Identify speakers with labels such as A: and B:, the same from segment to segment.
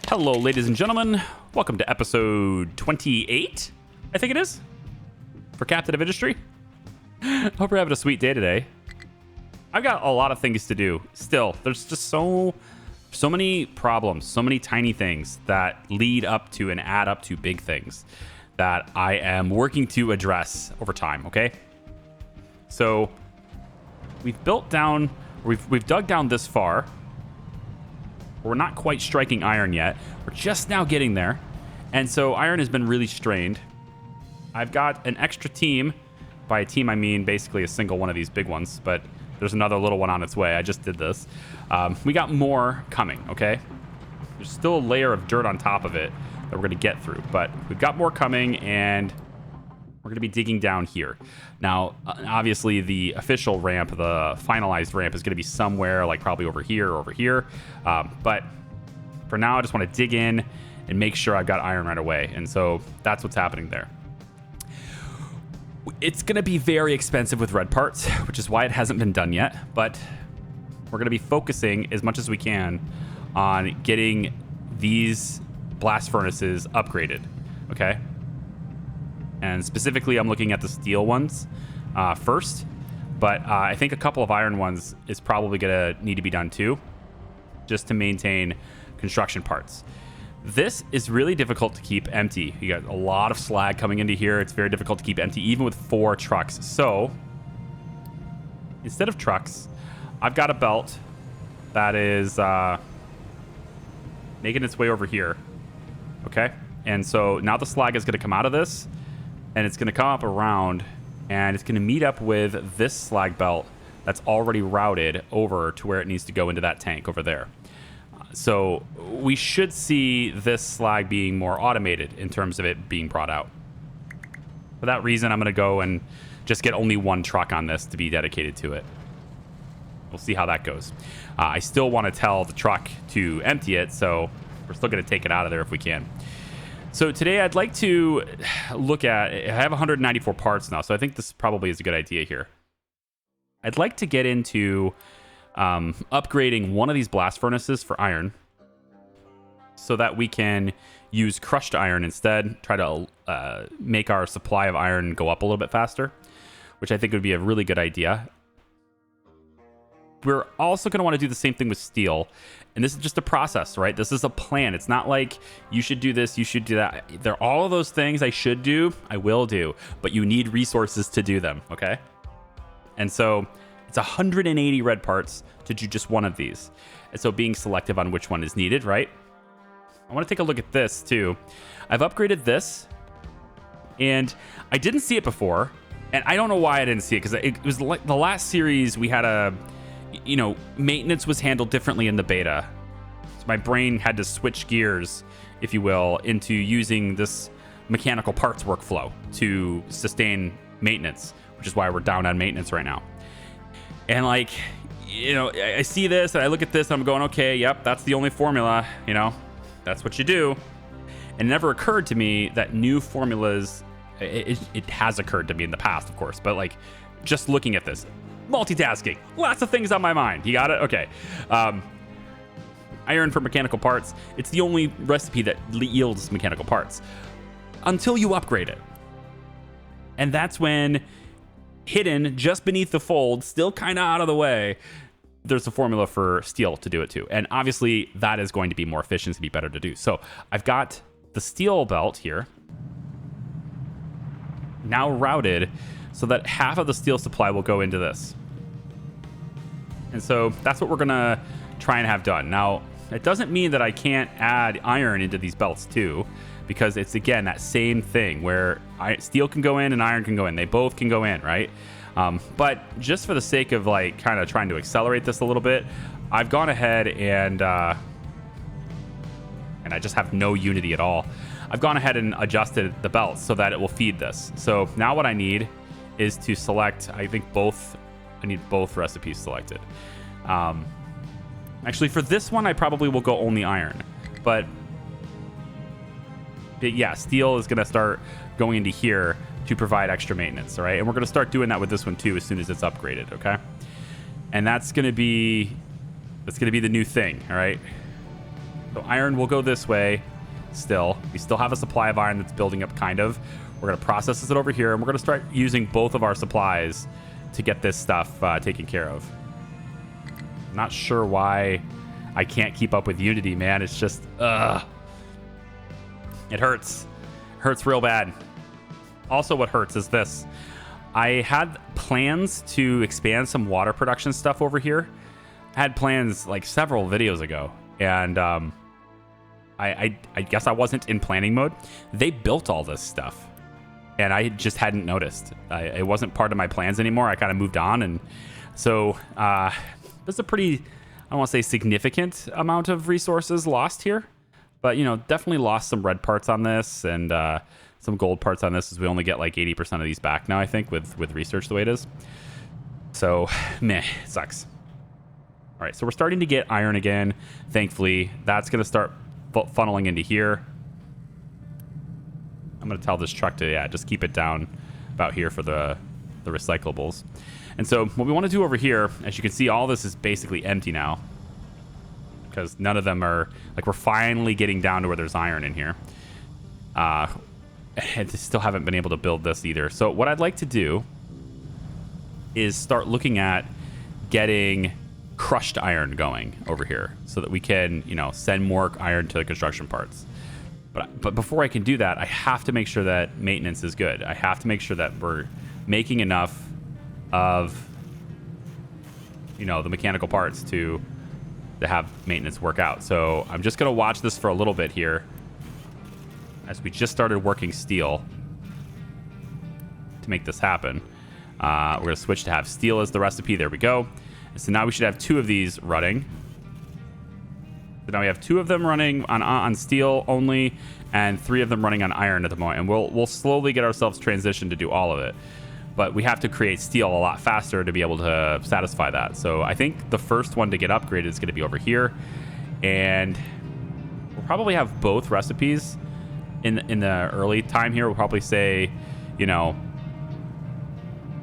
A: Hello, ladies and gentlemen. Welcome to episode 28, I think it is, for Captain of Industry. Hope you're having a sweet day today. I've got a lot of things to do. Still, there's just so many problems, so many tiny things that lead up to and add up to big things that I am working to address over time, okay? So we've dug down this far. We're not quite striking iron yet. We're just now getting there. And so iron has been really strained. I've got an extra team. By a team, I mean basically a single one of these big ones, but there's another little one on its way. I just did this. We got more coming, okay? There's still a layer of dirt on top of it that we're going to get through, but we've got more coming, and we're going to be digging down here. Now, obviously, the official ramp, the finalized ramp, is going to be somewhere like probably over here or over here. But for now, I just want to dig in and make sure I've got iron right away. And so that's what's happening there. It's going to be very expensive with red parts, which is why it hasn't been done yet. But we're going to be focusing as much as we can on getting these blast furnaces upgraded, okay? And specifically, I'm looking at the steel ones first. But I think a couple of iron ones is probably going to need to be done too, just to maintain construction parts. This is really difficult to keep empty. You got a lot of slag coming into here. It's very difficult to keep empty, even with 4 trucks. So instead of trucks, I've got a belt that is making its way over here. Okay? And so now the slag is going to come out of this, and it's going to come up around, and it's going to meet up with this slag belt that's already routed over to where it needs to go into that tank over there. So we should see this slag being more automated in terms of it being brought out. For that reason, I'm going to go and just get only 1 truck on this to be dedicated to it. We'll see how that goes. I still want to tell the truck to empty it, so we're still going to take it out of there if we can. So today I'd like to look at, I have 194 parts now, so I think this probably is a good idea here. I'd like to get into upgrading one of these blast furnaces for iron so that we can use crushed iron instead, try to make our supply of iron go up a little bit faster, which I think would be a really good idea. We're also going to want to do the same thing with steel. And this is just a process, right? This is a plan. It's not like you should do this, you should do that. They're all of those things I should do, I will do, but you need resources to do them, okay? And so it's 180 red parts to do just one of these. And so being selective on which one is needed, right? I want to take a look at this too. I've upgraded this, and I didn't see it before. And I don't know why I didn't see it, because it was like the last series we had maintenance was handled differently in the beta. So my brain had to switch gears, if you will, into using this mechanical parts workflow to sustain maintenance, which is why we're down on maintenance right now. And I see this and I look at this and I'm going, okay, yep, that's the only formula, that's what you do. And it never occurred to me that new formulas, it has occurred to me in the past, of course, but just looking at this, multitasking, lots of things on my mind. You got it? Okay. Iron for mechanical parts. It's the only recipe that yields mechanical parts until you upgrade it. And that's when, hidden just beneath the fold, still kind of out of the way, there's a formula for steel to do it too. And obviously that is going to be more efficient, to be better to do. So I've got the steel belt here now routed so that half of the steel supply will go into this. And so that's what we're going to try and have done. Now, it doesn't mean that I can't add iron into these belts too, because it's, again, that same thing where steel can go in and iron can go in. They both can go in, right? But just for the sake of kind of trying to accelerate this a little bit, I've gone ahead and I just have no unity at all. I've gone ahead and adjusted the belts so that it will feed this. So now what I need is to select, I need both recipes selected. Actually, for this one, I probably will go only iron. But yeah, steel is going to start going into here to provide extra maintenance, all right? And we're going to start doing that with this one too as soon as it's upgraded, okay? And that's going to be the new thing, all right? So iron will go this way still. We still have a supply of iron that's building up, kind of. We're going to process it over here, and we're going to start using both of our supplies to get this stuff taken care of. I'm not sure why I can't keep up with Unity, man. It's just, it hurts. Hurts real bad. Also, what hurts is this. I had plans to expand some water production stuff over here. I had plans like several videos ago, and I guess I wasn't in planning mode. They built all this stuff, and I just hadn't noticed. It wasn't part of my plans anymore. I kind of moved on, and so there's a pretty, I don't want to say significant amount of resources lost here, but you know, definitely lost some red parts on this and some gold parts on this, as we only get like 80% of these back now, I think, with research the way it is. So meh, it sucks. All right, so we're starting to get iron again, thankfully. That's going to start funneling into here. I'm going to tell this truck to, yeah, just keep it down about here for the recyclables. And so what we want to do over here, as you can see, all this is basically empty now, because none of them are, like, we're finally getting down to where there's iron in here. And still haven't been able to build this either. So what I'd like to do is start looking at getting crushed iron going over here so that we can, you know, send more iron to the construction parts. But before I can do that, I have to make sure that maintenance is good. I have to make sure that we're making enough of, you know, the mechanical parts to have maintenance work out. So I'm just going to watch this for a little bit here, as we just started working steel to make this happen. We're going to switch to have steel as the recipe. There we go. So now we should have 2 of these running. So now we have 2 of them running on steel only, and 3 of them running on iron at the moment. And we'll slowly get ourselves transitioned to do all of it. But we have to create steel a lot faster to be able to satisfy that. So I think the first one to get upgraded is going to be over here. And we'll probably have both recipes in the early time here. We'll probably say, you know,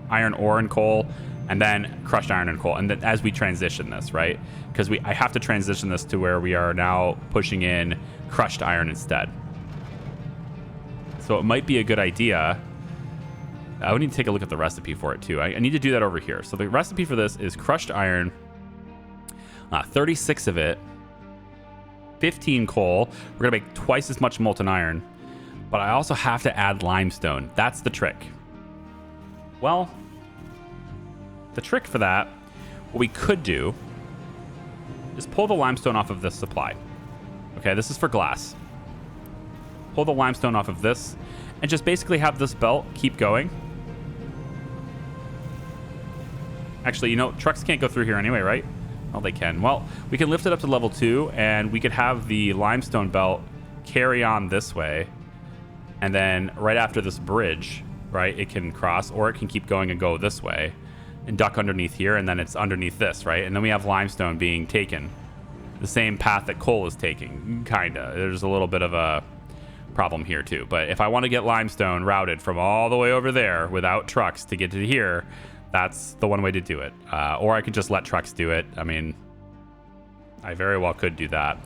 A: iron ore and coal, and then crushed iron and coal. And then as we transition this, right? Because I have to transition this to where we are now pushing in crushed iron instead. So it might be a good idea. I would need to take a look at the recipe for it too. I need to do that over here. So the recipe for this is crushed iron, 36 of it, 15 coal. We're gonna make twice as much molten iron, but I also have to add limestone. That's the trick. Well, the trick for that, what we could do is pull the limestone off of this supply. Okay, this is for glass. Pull the limestone off of this and just basically have this belt keep going. Actually, you know, trucks can't go through here anyway, right? Oh, they can. Well, we can lift it up to level 2, and we could have the limestone belt carry on this way. And then right after this bridge, right, it can cross, or it can keep going and go this way and duck underneath here, and then it's underneath this, right? And then we have limestone being taken the same path that coal is taking, kinda. There's a little bit of a problem here too. But if I want to get limestone routed from all the way over there without trucks to get to here, that's the one way to do it. Or I could just let trucks do it. I mean, I very well could do that.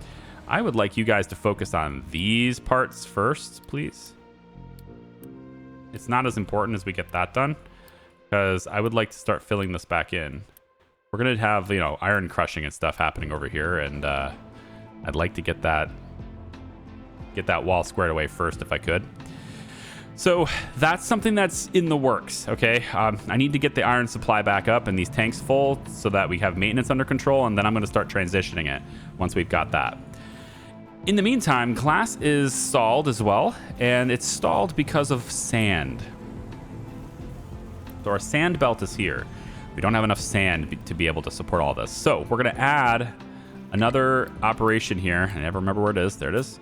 A: I would like you guys to focus on these parts first, please. It's not as important as we get that done, because I would like to start filling this back in. We're going to have, you know, iron crushing and stuff happening over here, and I'd like to get that wall squared away first if I could. So that's something that's in the works, okay? I need to get the iron supply back up and these tanks full so that we have maintenance under control, and then I'm going to start transitioning it once we've got that. In the meantime, glass is stalled as well, and it's stalled because of sand. So our sand belt is here. We don't have enough sand to be able to support all this. So we're going to add another operation here. I never remember where it is. There it is.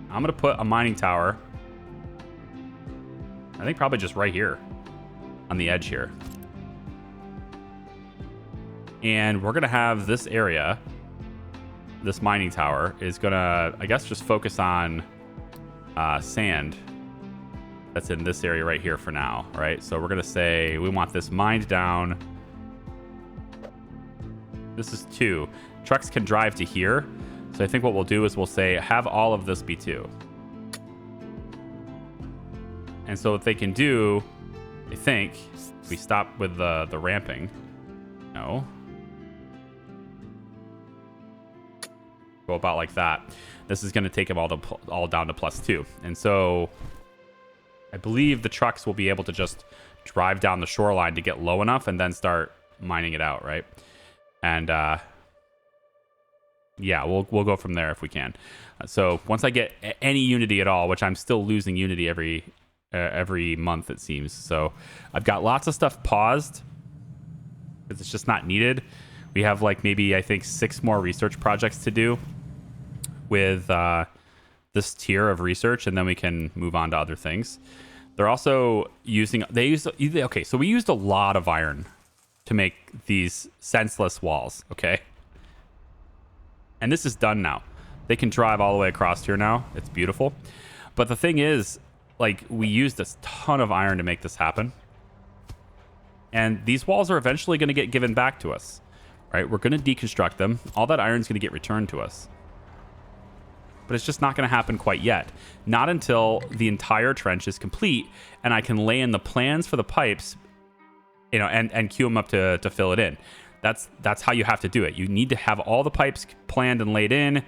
A: I'm going to put a mining tower, I think probably just right here on the edge here. And we're going to have this area, this mining tower, is going to, I guess, just focus on sand that's in this area right here for now, right? So we're going to say we want this mined down. This is 2. Trucks can drive to here. So I think what we'll do is we'll say have all of this be 2. And so what they can do, I think, we stop with the ramping. No. Go about like that. This is going to take them all down to +2. And so I believe the trucks will be able to just drive down the shoreline to get low enough and then start mining it out, right? And yeah, we'll go from there if we can. So once I get any unity at all, which I'm still losing unity every month, it seems. So I've got lots of stuff paused because it's just not needed. We have like maybe, I think, 6 more research projects to do with this tier of research, and then we can move on to other things. They're also using, okay, so we used a lot of iron to make these senseless walls, okay? And this is done now. They can drive all the way across here now. It's beautiful. But the thing is, like, we used a ton of iron to make this happen. And these walls are eventually going to get given back to us, right? We're going to deconstruct them. All that iron is going to get returned to us. But it's just not going to happen quite yet. Not until the entire trench is complete and I can lay in the plans for the pipes, you know, and queue them up to fill it in. That's how you have to do it. You need to have all the pipes planned and laid in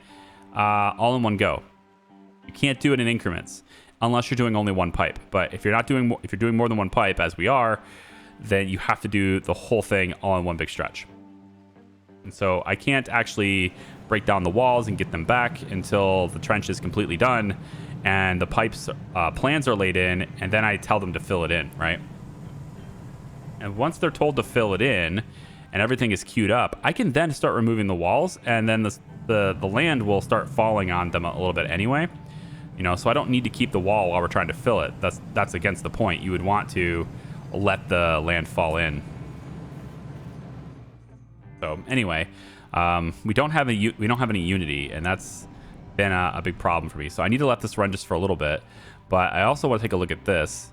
A: all in one go. You can't do it in increments unless you're doing only one pipe. But if you're doing more than one pipe, as we are, then you have to do the whole thing all in one big stretch. And so I can't actually break down the walls and get them back until the trench is completely done and the pipes plans are laid in, and then I tell them to fill it in, right? And once they're told to fill it in and everything is queued up, I can then start removing the walls, and then the land will start falling on them a little bit anyway. You know, so I don't need to keep the wall while we're trying to fill it. That's against the point. You would want to let the land fall in. So anyway, we don't have any unity, and that's been a big problem for me. So I need to let this run just for a little bit, but I also want to take a look at this.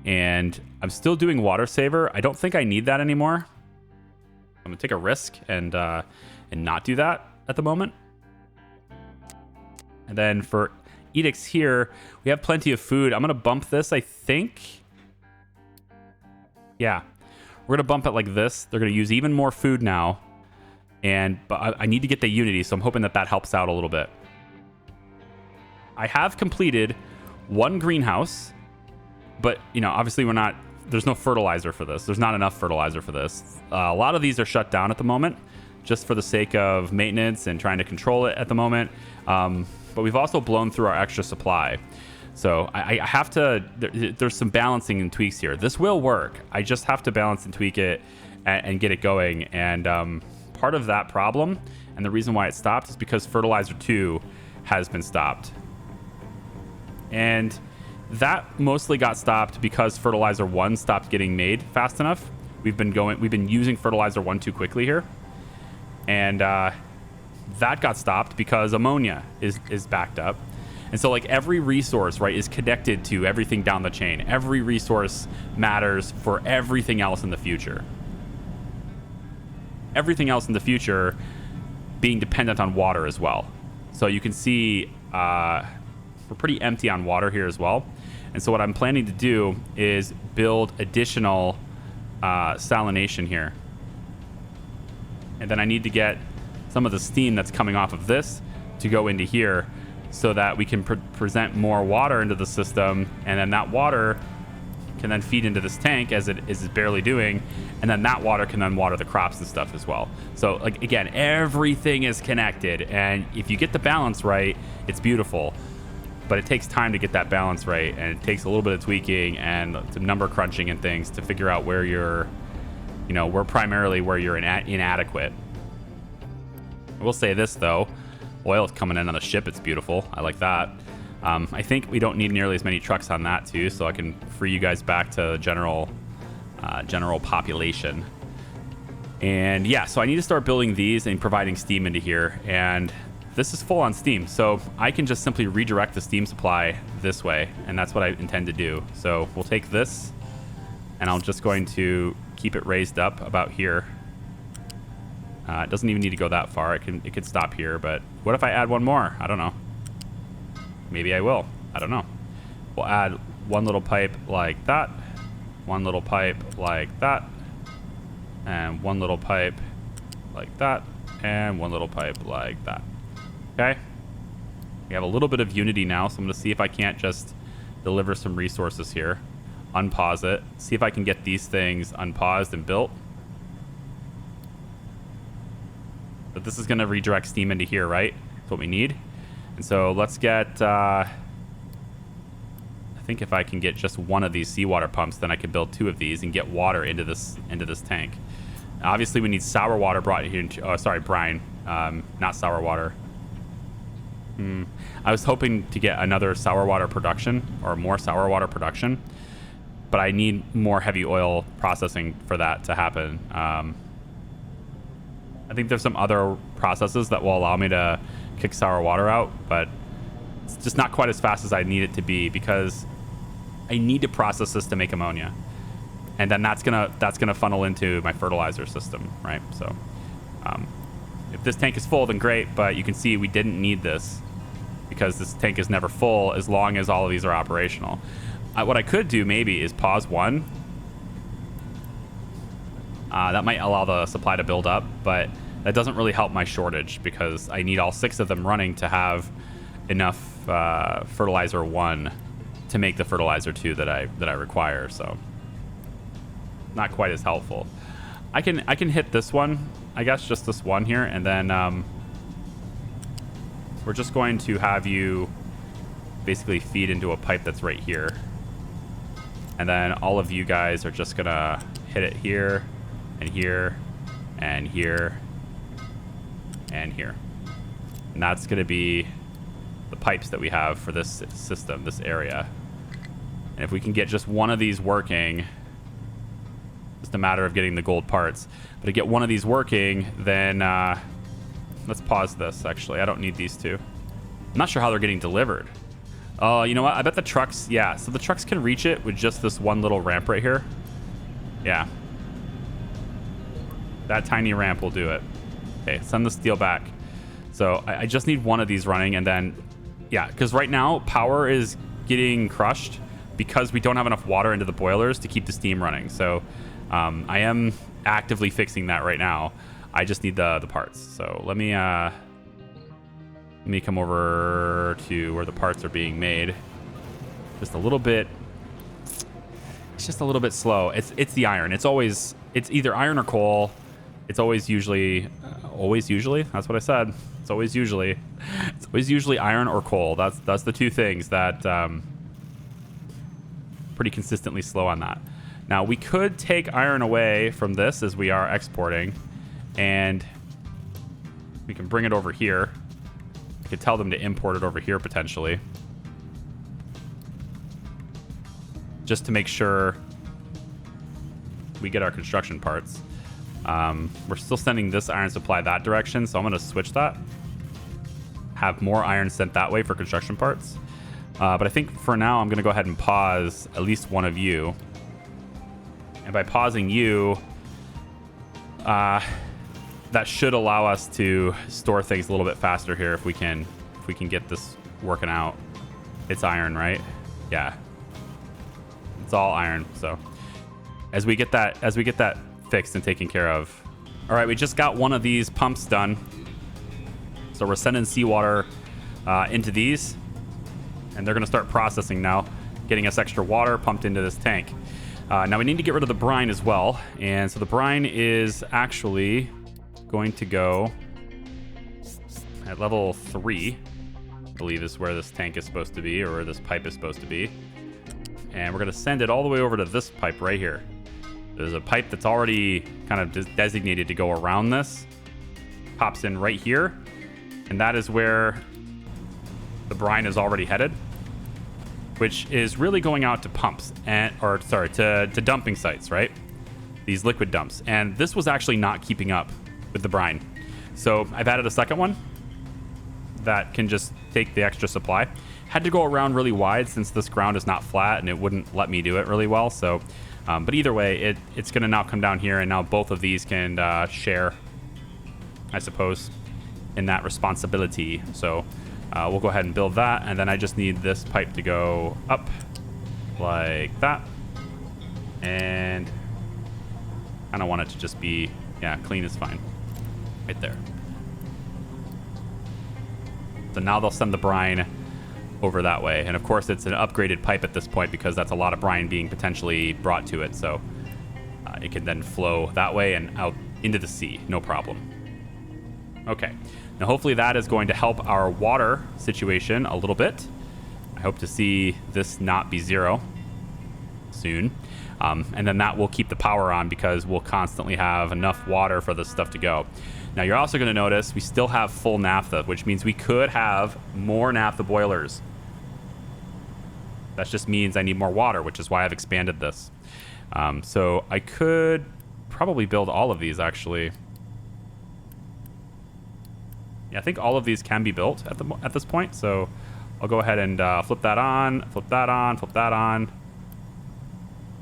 A: And I'm still doing water saver. I don't think I need that anymore. I'm gonna take a risk and not do that at the moment. And then for edicts here, we have plenty of food. I'm gonna bump this, I think. Yeah, we're gonna bump it like this. They're gonna use even more food now. But I need to get the unity, so I'm hoping that helps out a little bit. I have completed one greenhouse, but you know, obviously there's no fertilizer for this. There's not enough fertilizer for this. A lot of these are shut down at the moment, just for the sake of maintenance and trying to control it at the moment. But we've also blown through our extra supply. So I have to, there's some balancing and tweaks here. This will work. I just have to balance and tweak it and get it going. And part of that problem, and the reason why it stopped, is because fertilizer 2 has been stopped. And that mostly got stopped because fertilizer 1 stopped getting made fast enough. We've been using fertilizer 1 too quickly here. And that got stopped because ammonia is backed up. And so like every resource, right, is connected to everything down the chain. Every resource matters for everything else in the future. Everything else in the future being dependent on water as well. So you can see we're pretty empty on water here as well. And so what I'm planning to do is build additional salination here. And then I need to get some of the steam that's coming off of this to go into here so that we can present more water into the system. And then that water can then feed into this tank as it is barely doing. And then that water can then water the crops and stuff as well. So like, again, everything is connected. And if you get the balance right, it's beautiful. But it takes time to get that balance right, and it takes a little bit of tweaking and some number crunching and things to figure out where you're, you know, where you're inadequate. I will say this though, oil is coming in on the ship. It's beautiful. I like that. I think we don't need nearly as many trucks on that too, so I can free you guys back to general population. And yeah, so I need to start building these and providing steam into here, and this is full on steam, so I can just simply redirect the steam supply this way, and that's what I intend to do. So we'll take this, and I'm just going to keep it raised up about here. It doesn't even need to go that far. It could stop here, but what if I add one more? I don't know. Maybe I will. I don't know. We'll add one little pipe like that, one little pipe like that, and one little pipe like that, and one little pipe like that. Okay? We have a little bit of unity now, so I'm going to see if I can't just deliver some resources here. Unpause it. See if I can get these things unpaused and built. But this is going to redirect steam into here, right? That's what we need. And so let's get... I think if I can get just one of these seawater pumps, then I can build 2 of these and get water into this tank. Obviously, we need sour water brought here. Oh, sorry, brine. Not sour water. I was hoping to get another sour water production or more sour water production, but I need more heavy oil processing for that to happen. I think there's some other processes that will allow me to kick sour water out, but it's just not quite as fast as I need it to be because I need to process this to make ammonia, and then that's gonna funnel into my fertilizer system, right? So if this tank is full, then great, but you can see we didn't need this because this tank is never full as long as all of these are operational. What I could do maybe is pause one. That might allow the supply to build up, but that doesn't really help my shortage because I need all 6 of them running to have enough fertilizer 1 to make the fertilizer 2 that I require. So not quite as helpful. I can hit this one, I guess, just this one here, and then we're just going to have you basically feed into a pipe that's right here. And then all of you guys are just gonna hit it here and here and here and here. And that's gonna be the pipes that we have for this system, this area. And if we can get just one of these working, just a matter of getting the gold parts. But to get one of these working, then let's pause this, actually. I don't need these 2. I'm not sure how they're getting delivered. Oh, you know what? I bet the trucks... Yeah, so the trucks can reach it with just this one little ramp right here. Yeah. That tiny ramp will do it. Okay, send the steel back. So I just need one of these running, and then... Yeah, because right now, power is getting crushed because we don't have enough water into the boilers to keep the steam running. So I am actively fixing that right now. I just need the parts. So let me come over to where the parts are being made. Just a little bit. It's just a little bit slow. It's the iron. It's either iron or coal. It's always usually that's what I said. It's always usually iron or coal. That's the 2 things that pretty consistently slow on that. Now we could take iron away from this as we are exporting, and we can bring it over here. I could tell them to import it over here potentially, just to make sure we get our construction parts. We're still sending this iron supply that direction, so I'm going to switch that. Have more iron sent that way for construction parts. But I think for now, I'm going to go ahead and pause at least one of you. And by pausing you, that should allow us to store things a little bit faster here if we can get this working out. It's iron, right? Yeah. It's all iron. So as we get that fixed and taken care of. All right, we just got one of these pumps done. So we're sending seawater into these, and they're going to start processing now, getting us extra water pumped into this tank. Now we need to get rid of the brine as well, and so the brine is actually going to go at level 3, I believe is where this tank is supposed to be, or where this pipe is supposed to be. And we're going to send it all the way over to this pipe right here. There's a pipe that's already kind of designated to go around this. Pops in right here. And that is where the brine is already headed, which is really going out to pumps to dumping sites, right? These liquid dumps. And this was actually not keeping up with the brine. So I've added a second one that can just take the extra supply. Had to go around really wide since this ground is not flat and it wouldn't let me do it really well. So, but either way, it's going to now come down here, and now both of these can share I suppose, in that responsibility. So we'll go ahead and build that, and then I just need this pipe to go up like that, and I don't want it to just be, yeah, clean is fine. Right there. So now they'll send the brine over that way. And of course, it's an upgraded pipe at this point because that's a lot of brine being potentially brought to it. So it can then flow that way and out into the sea. No problem. Okay. Now, hopefully that is going to help our water situation a little bit. I hope to see this not be 0 soon. And then that will keep the power on because we'll constantly have enough water for this stuff to go. Now, you're also going to notice we still have full naphtha, which means we could have more naphtha boilers. That just means I need more water, which is why I've expanded this. So I could probably build all of these, actually. Yeah, I think all of these can be built at this point. So I'll go ahead and flip that on, flip that on, flip that on.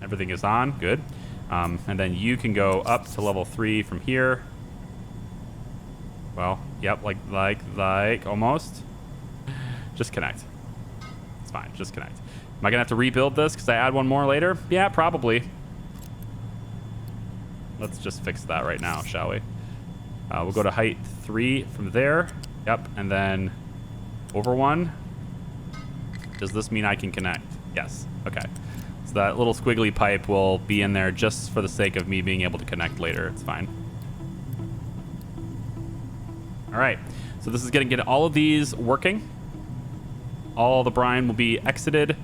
A: Everything is on. Good. And then you can go up to level 3 from here. Well, yep, like almost. Just connect. It's fine. Just connect. Am I going to have to rebuild this because I add one more later? Yeah, probably. Let's just fix that right now, shall we? We'll go to height 3 from there. Yep, and then over 1. Does this mean I can connect? Yes. Okay. So that little squiggly pipe will be in there just for the sake of me being able to connect later. It's fine. All right. So this is going to get all of these working. All the brine will be exited.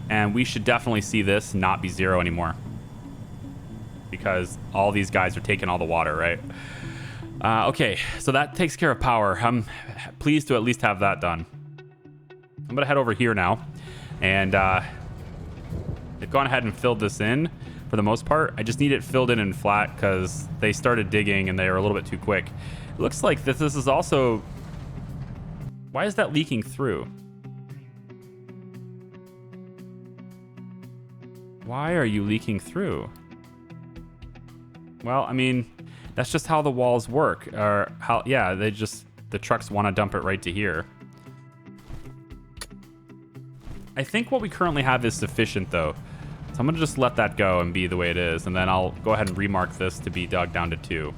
A: And we should definitely see this not be 0 anymore. Because all these guys are taking all the water, right? Okay, so that takes care of power. I'm pleased to at least have that done. I'm going to head over here now. And they've gone ahead and filled this in for the most part. I just need it filled in and flat because they started digging and they were a little bit too quick. It looks like this is also... Why is that leaking through? Why are you leaking through? Well, I mean, that's just how the walls work. Or how, yeah, the trucks want to dump it right to here. I think what we currently have is sufficient, though. So I'm going to just let that go and be the way it is. And then I'll go ahead and remark this to be dug down to 2.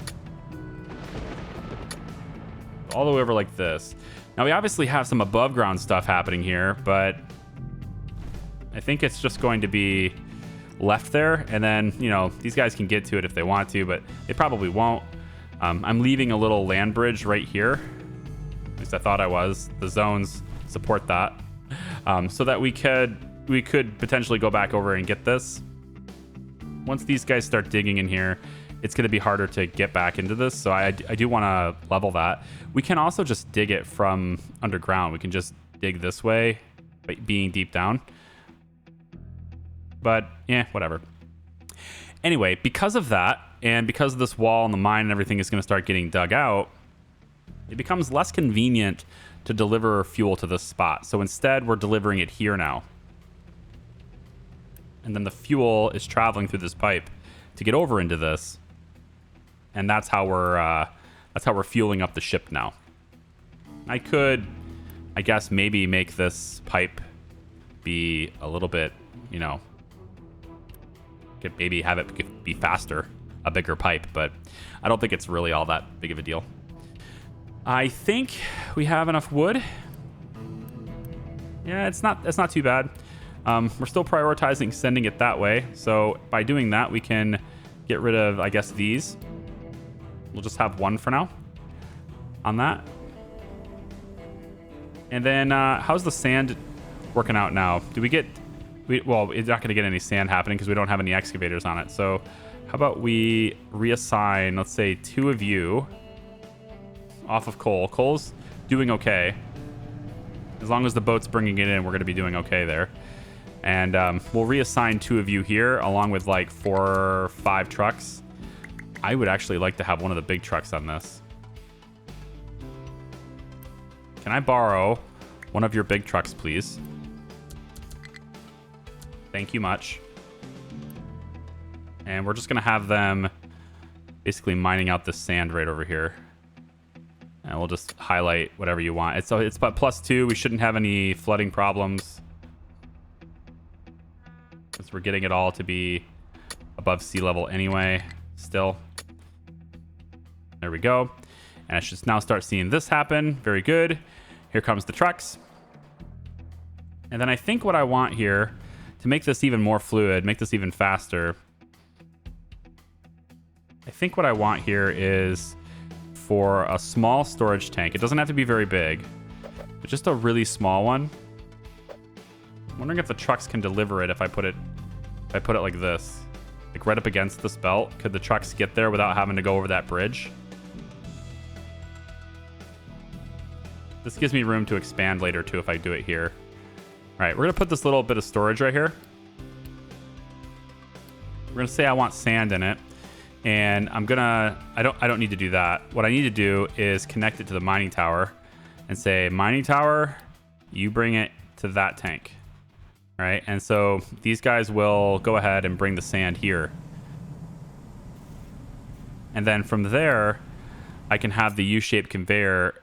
A: All the way over like this. Now, we obviously have some above ground stuff happening here, but I think it's just going to be left there. And then, you know, these guys can get to it if they want to, but they probably won't. I'm leaving a little land bridge right here. At least I thought I was. The zones support that. So that we could potentially go back over and get this. Once these guys start digging in here, it's going to be harder to get back into this. So I do want to level that. We can also just dig it from underground. We can just dig this way, being deep down. But, yeah, whatever. Anyway, because of that, and because of this wall and the mine and everything is going to start getting dug out, it becomes less convenient to deliver fuel to this spot. So instead, we're delivering it here now. And then the fuel is traveling through this pipe to get over into this. And that's how we're fueling up the ship now. I could, I guess, maybe make this pipe be a little bit, you know, could maybe have it be faster, a bigger pipe, but I don't think it's really all that big of a deal. I think we have enough wood. Yeah, it's not too bad. We're still prioritizing sending it that way. So by doing that, we can get rid of, I guess, these. We'll just have one for now on that. And then how's the sand working out now? Do we get... well, it's not going to get any sand happening because we don't have any excavators on it. So how about we reassign, let's say, 2 of you off of Cole. Cole's doing okay. As long as the boat's bringing it in, we're going to be doing okay there. And we'll reassign 2 of you here along with like 4 or 5 trucks. I would actually like to have one of the big trucks on this. Can I borrow one of your big trucks, please? Thank you much. And we're just going to have them basically mining out the sand right over here. And we'll just highlight whatever you want. It's about +2. We shouldn't have any flooding problems, since we're getting it all to be above sea level anyway, still. There we go. And I should now start seeing this happen. Very good. Here comes the trucks. And then I think what I want here, to make this even more fluid, make this even faster, I think what I want here is for a small storage tank. It doesn't have to be very big, but just a really small one. I'm wondering if the trucks can deliver it if I put it like this. Like right up against this belt. Could the trucks get there without having to go over that bridge? This gives me room to expand later too if I do it here. All right, we're gonna put this little bit of storage right here. We're gonna say I want sand in it, and I don't need to do that. What I need to do is connect it to the mining tower and say, mining tower, you bring it to that tank. All right, and so these guys will go ahead and bring the sand here. And then from there, I can have the U-shaped conveyor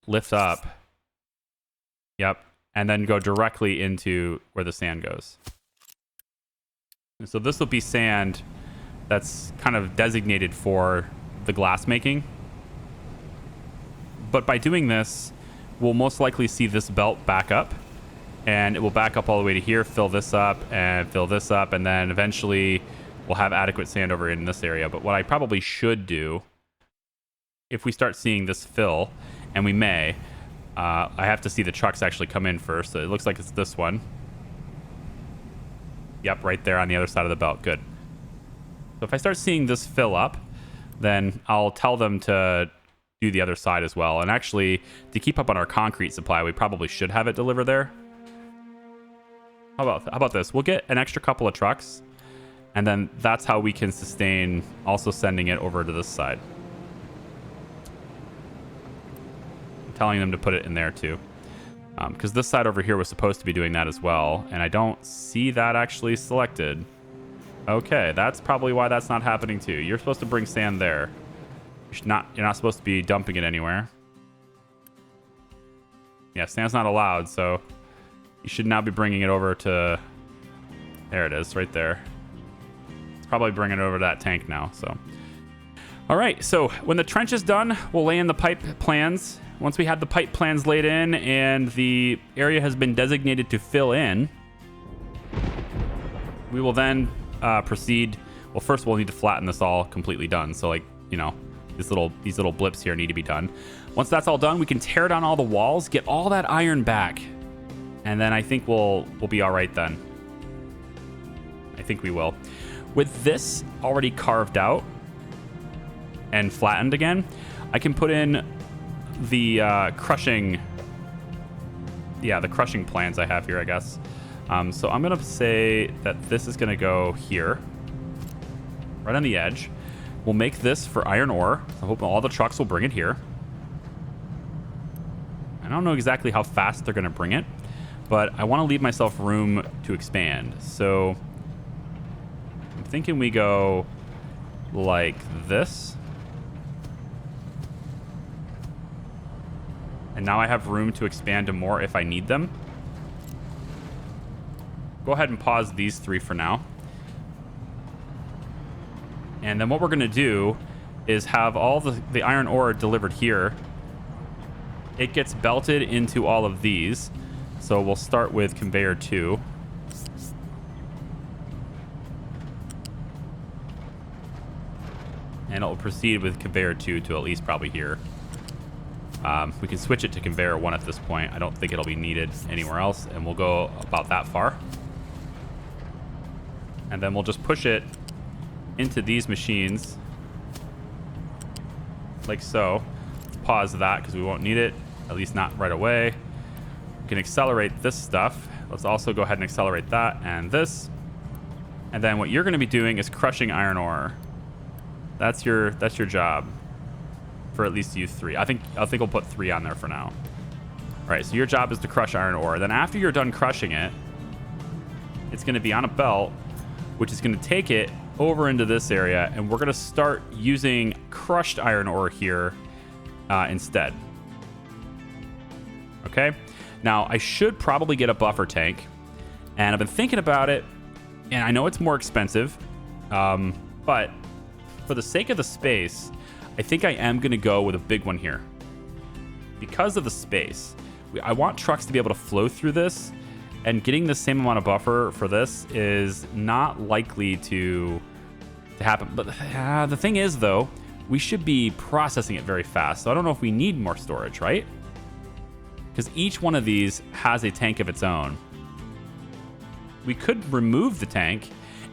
A: lift up. Yep. And then go directly into where the sand goes. And so this will be sand that's kind of designated for the glass making. But by doing this, we'll most likely see this belt back up. And it will back up all the way to here, fill this up, and then eventually we'll have adequate sand over in this area. But what I probably should do, if we start seeing this fill, and we may, I have to see the trucks actually come in first. So it looks like it's this one. Yep, right there on the other side of the belt. Good. So if I start seeing this fill up, then I'll tell them to do the other side as well. And actually, to keep up on our concrete supply, we probably should have it deliver there. How about this? We'll get an extra couple of trucks, and then that's how we can sustain also sending it over to this side. Telling them to put it in there too, because this side over here was supposed to be doing that as well, and I don't see that actually selected. Okay, that's probably why that's not happening too. You're supposed to bring sand there. You're not supposed to be dumping it anywhere. Yeah, sand's not allowed, so you should now be bringing it over to, there it is, right there. It's probably bringing it over to that tank now. So all right, so when the trench is done, we'll lay in the pipe plans. Once we have the pipe plans laid in and the area has been designated to fill in, we will then proceed. Well, first we'll need to flatten this all completely done. So like, you know, these little blips here need to be done. Once that's all done, we can tear down all the walls, get all that iron back. And then I think we'll be all right then. I think we will. With this already carved out and flattened again, I can put in the crushing plans I have here, I guess. So I'm gonna say that this is gonna go here, right on the edge. We'll make this for iron ore. I hope all the trucks will bring it here. I don't know exactly how fast they're gonna bring it, but I want to leave myself room to expand. So I'm thinking we go like this. And now I have room to expand to more if I need them. Go ahead and pause these three for now. And then what we're going to do is have all the iron ore delivered here. It gets belted into all of these. So we'll start with conveyor 2. And it will proceed with conveyor 2 to at least probably here. We can switch it to conveyor 1 at this point. I don't think it'll be needed anywhere else, and we'll go about that far. And then we'll just push it into these machines like so. Let's pause that because we won't need it, at least not right away. We can accelerate this stuff. Let's also go ahead and accelerate that and this. And then what you're going to be doing is crushing iron ore. That's your job. For at least you 3. I think we'll put 3 on there for now. All right, so your job is to crush iron ore. Then after you're done crushing it, it's going to be on a belt, which is going to take it over into this area, and we're going to start using crushed iron ore here instead. Okay. Now, I should probably get a buffer tank. And I've been thinking about it. And I know it's more expensive. But for the sake of the space, I think I am going to go with a big one here. Because of the space. I want trucks to be able to flow through this. And getting the same amount of buffer for this is not likely to happen. But the thing is, though, we should be processing it very fast. So I don't know if we need more storage, right? Because each one of these has a tank of its own. We could remove the tank.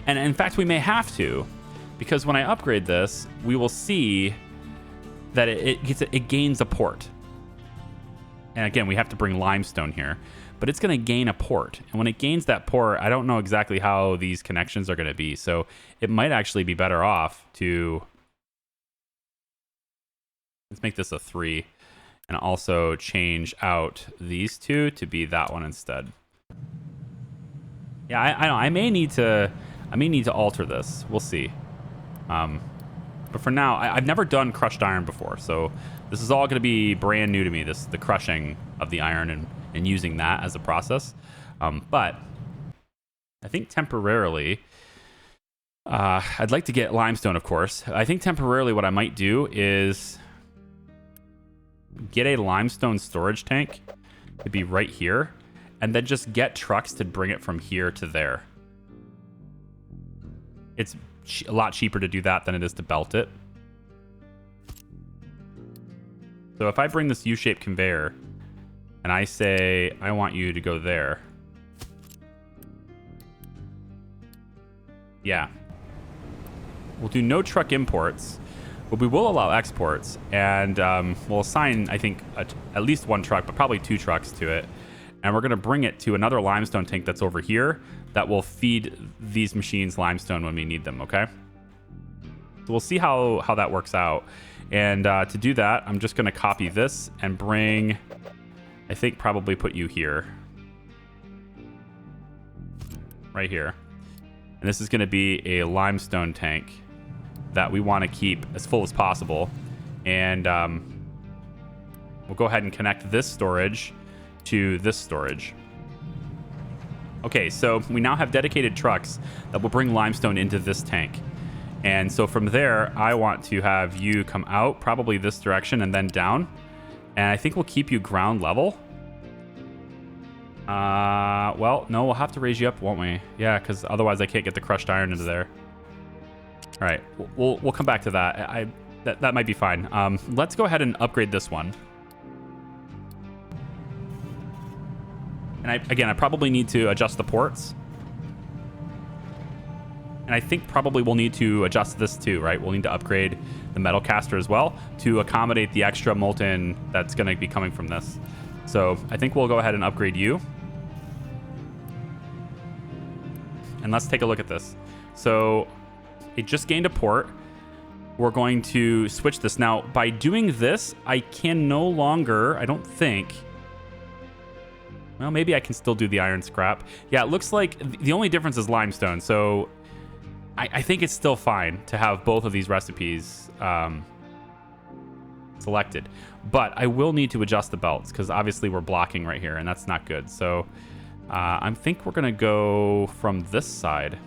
A: And in fact, we may have to. Because when I upgrade this, we will see that it gains a port. And again, we have to bring limestone here. But it's going to gain a port. And when it gains that port, I don't know exactly how these connections are going to be. So it might actually be better off to... Let's make this a 3. And also change out these two to be that one instead. Yeah, I know. I may need to alter this. We'll see. But for now, I've never done crushed iron before. So this is all going to be brand new to me, the crushing of the iron and using that as a process. But I think temporarily, I'd like to get limestone, of course. I think temporarily what I might do is get a limestone storage tank to be right here, and then just get trucks to bring it from here to there. It's a lot cheaper to do that than it is to belt it. So if I bring this U-shaped conveyor and I say, I want you to go there. Yeah. We'll do no truck imports, but we will allow exports. And we'll assign, I think, at least one truck, but probably 2 trucks to it. And we're going to bring it to another limestone tank that's over here that will feed these machines limestone when we need them, okay? So we'll see how that works out. And to do that, I'm just going to copy this and bring... I think probably put you here. Right here. And this is going to be a limestone tank that we want to keep as full as possible. And we'll go ahead and connect this storage to this storage. Okay, so we now have dedicated trucks that will bring limestone into this tank. And so from there, I want to have you come out, probably this direction and then down. And I think we'll keep you ground level. Well, no, we'll have to raise you up, won't we? Yeah, because otherwise I can't get the crushed iron into there. All right, we'll come back to that. That might be fine. Let's go ahead and upgrade this one. And I probably need to adjust the ports. And I think probably we'll need to adjust this too, right? We'll need to upgrade the metal caster as well to accommodate the extra molten that's going to be coming from this. So I think we'll go ahead and upgrade you. And let's take a look at this. So it just gained a port. We're going to switch this. Now, by doing this, I can no longer, I don't think... Well, maybe I can still do the iron scrap. Yeah, it looks like the only difference is limestone. So I think it's still fine to have both of these recipes selected. But I will need to adjust the belts because obviously we're blocking right here and that's not good. So I think we're going to go from this side.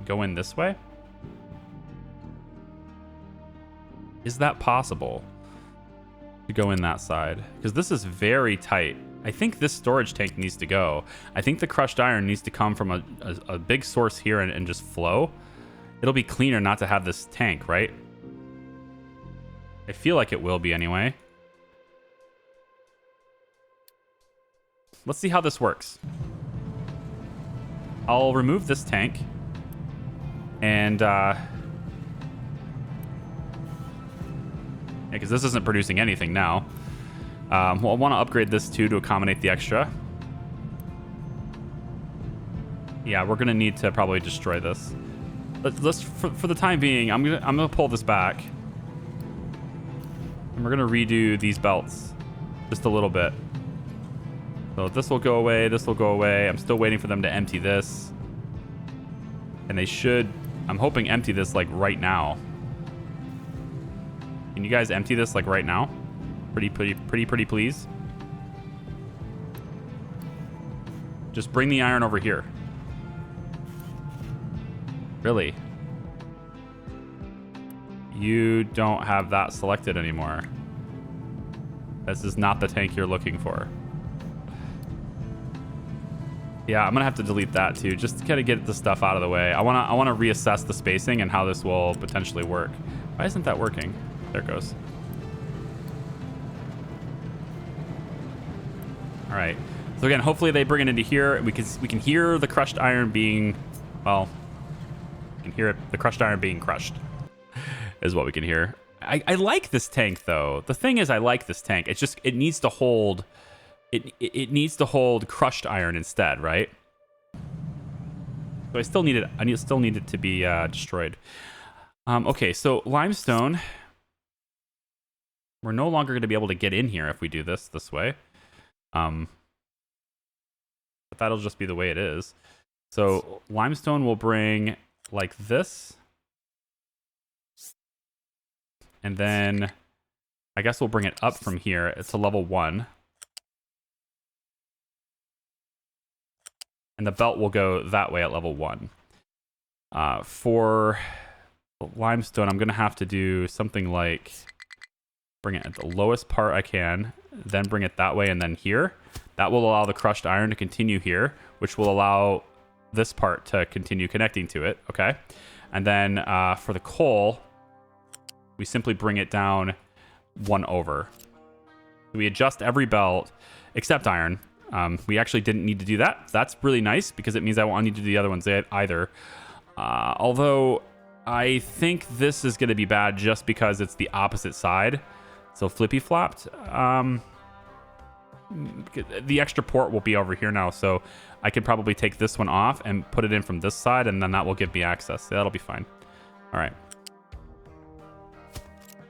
A: Go in this way. Is that possible? To go in that side? Because this is very tight. I think this storage tank needs to go. I think the crushed iron needs to come from a big source here and just flow. It'll be cleaner not to have this tank, right? I feel like it will be anyway. Let's see how this works. I'll remove this tank. And, because this isn't producing anything now. Well, I want to upgrade this too to accommodate the extra. Yeah, we're gonna need to probably destroy this. Let's for the time being, I'm gonna pull this back, and we're gonna redo these belts just a little bit. So this will go away. This will go away. I'm still waiting for them to empty this, and they should. I'm hoping empty this like right now. Can you guys empty this like right now? Pretty please. Just bring the iron over here. Really? You don't have that selected anymore. This is not the tank you're looking for. Yeah, I'm gonna have to delete that too, just to kind of get the stuff out of the way. I wanna reassess the spacing and how this will potentially work. Why isn't that working? There it goes. All right. So again, hopefully they bring it into here. We can hear the crushed iron being, well, we can hear it, the crushed iron being crushed, is what we can hear. I like this tank though. The thing is, I like this tank. It's just it needs to hold. It needs to hold crushed iron instead, right? So I still need it. Still need it to be destroyed. Okay, so limestone. We're no longer going to be able to get in here if we do this way. But that'll just be the way it is. So limestone will bring like this. And then I guess we'll bring it up from here. It's a level 1. And the belt will go that way at level 1. For limestone, I'm going to have to do something like bring it at the lowest part I can, then bring it that way and then here. That will allow the crushed iron to continue here, which will allow this part to continue connecting to it, okay? And then for the coal, we simply bring it down 1 over. We adjust every belt except iron. We actually didn't need to do that. That's really nice because it means I won't need to do the other ones either. Although I think this is going to be bad just because it's the opposite side. So flippy flopped. The extra port will be over here now, so I can probably take this one off and put it in from this side, and then that will give me access. That'll be fine. All right.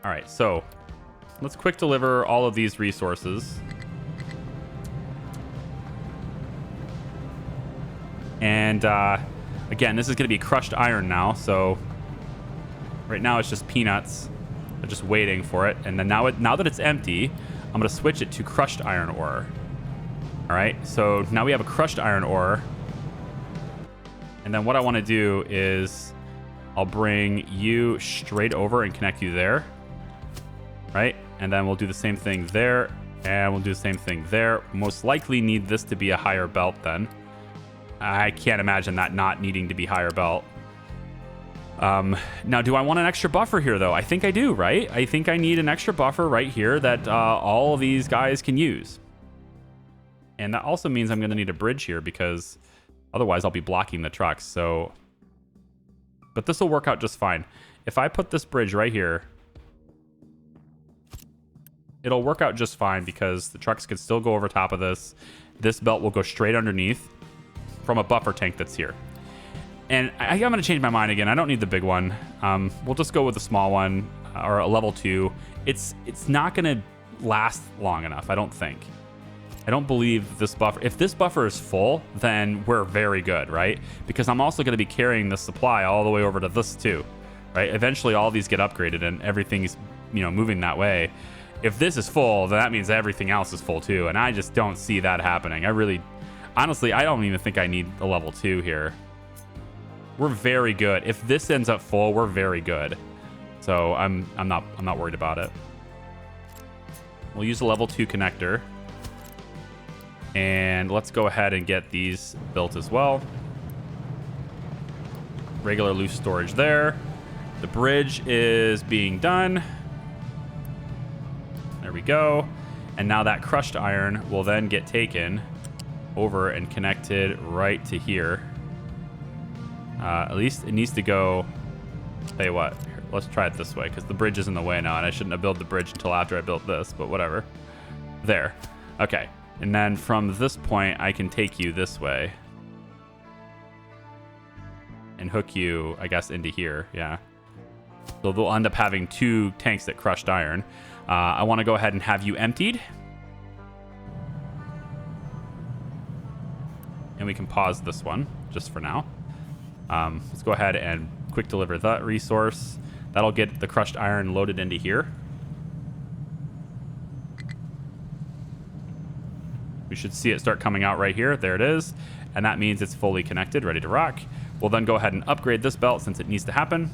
A: All right, so let's quick deliver all of these resources. And again, this is going to be crushed iron now, so right now it's just peanuts. I'm just waiting for it. And then now that it's empty, I'm going to switch it to crushed iron ore. All right, so now we have a crushed iron ore. And then what I want to do is I'll bring you straight over and connect you there. Right? And then we'll do the same thing there. And we'll do the same thing there. Most likely need this to be a higher belt then. I can't imagine that not needing to be higher belt. Now, do I want an extra buffer here, though? I think I do, right? I think I need an extra buffer right here that all of these guys can use. And that also means I'm going to need a bridge here because otherwise I'll be blocking the trucks. So, but this will work out just fine. If I put this bridge right here, it'll work out just fine because the trucks can still go over top of this. This belt will go straight underneath from a buffer tank that's here. And I'm going to change my mind again. I don't need the big one. We'll just go with the small one or a level 2. It's not going to last long enough, I don't think. I don't believe this buffer. If this buffer is full, then we're very good, right? Because I'm also going to be carrying the supply all the way over to this too, right? Eventually all these get upgraded and everything's, moving that way. If this is full, then that means everything else is full too. And I just don't see that happening. Honestly, I don't even think I need a level 2 here. We're very good. If this ends up full, we're very good. So I'm not worried about it. We'll use a level 2 connector. And let's go ahead and get these built as well. Regular loose storage there. The bridge is being done. There we go. And now that crushed iron will then get taken over and connected right to here. At least it needs to go. Tell you what, here, let's try it this way because the bridge is in the way now, and I shouldn't have built the bridge until after I built this, but whatever. There. Okay. And then from this point, I can take you this way and hook you, I guess, into here. Yeah. So they'll end up having 2 tanks that crushed iron. I want to go ahead and have you emptied. And we can pause this one just for now. Let's go ahead and quick deliver that resource. That'll get the crushed iron loaded into here. We should see it start coming out right here. There it is. And that means it's fully connected, ready to rock. We'll then go ahead and upgrade this belt since it needs to happen.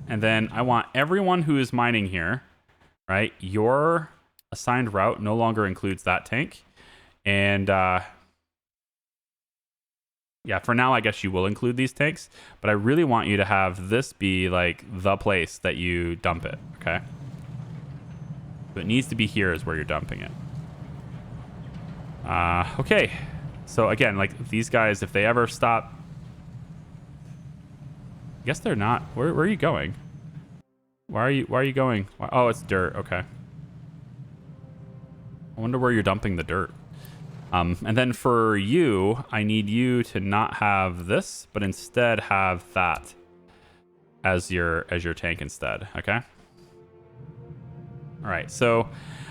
A: And then I want everyone who is mining here, right? Your assigned route no longer includes that tank. And yeah, for now, I guess you will include these tanks. But I really want you to have this be like the place that you dump it, okay? So it needs to be here is where you're dumping it. Okay. So again, like these guys, if they ever stop... I guess they're not. Where are you going? Why are you going? Oh, it's dirt. Okay. I wonder where you're dumping the dirt. And then for you, I need you to not have this, but instead have that as your tank instead. Okay. All right. So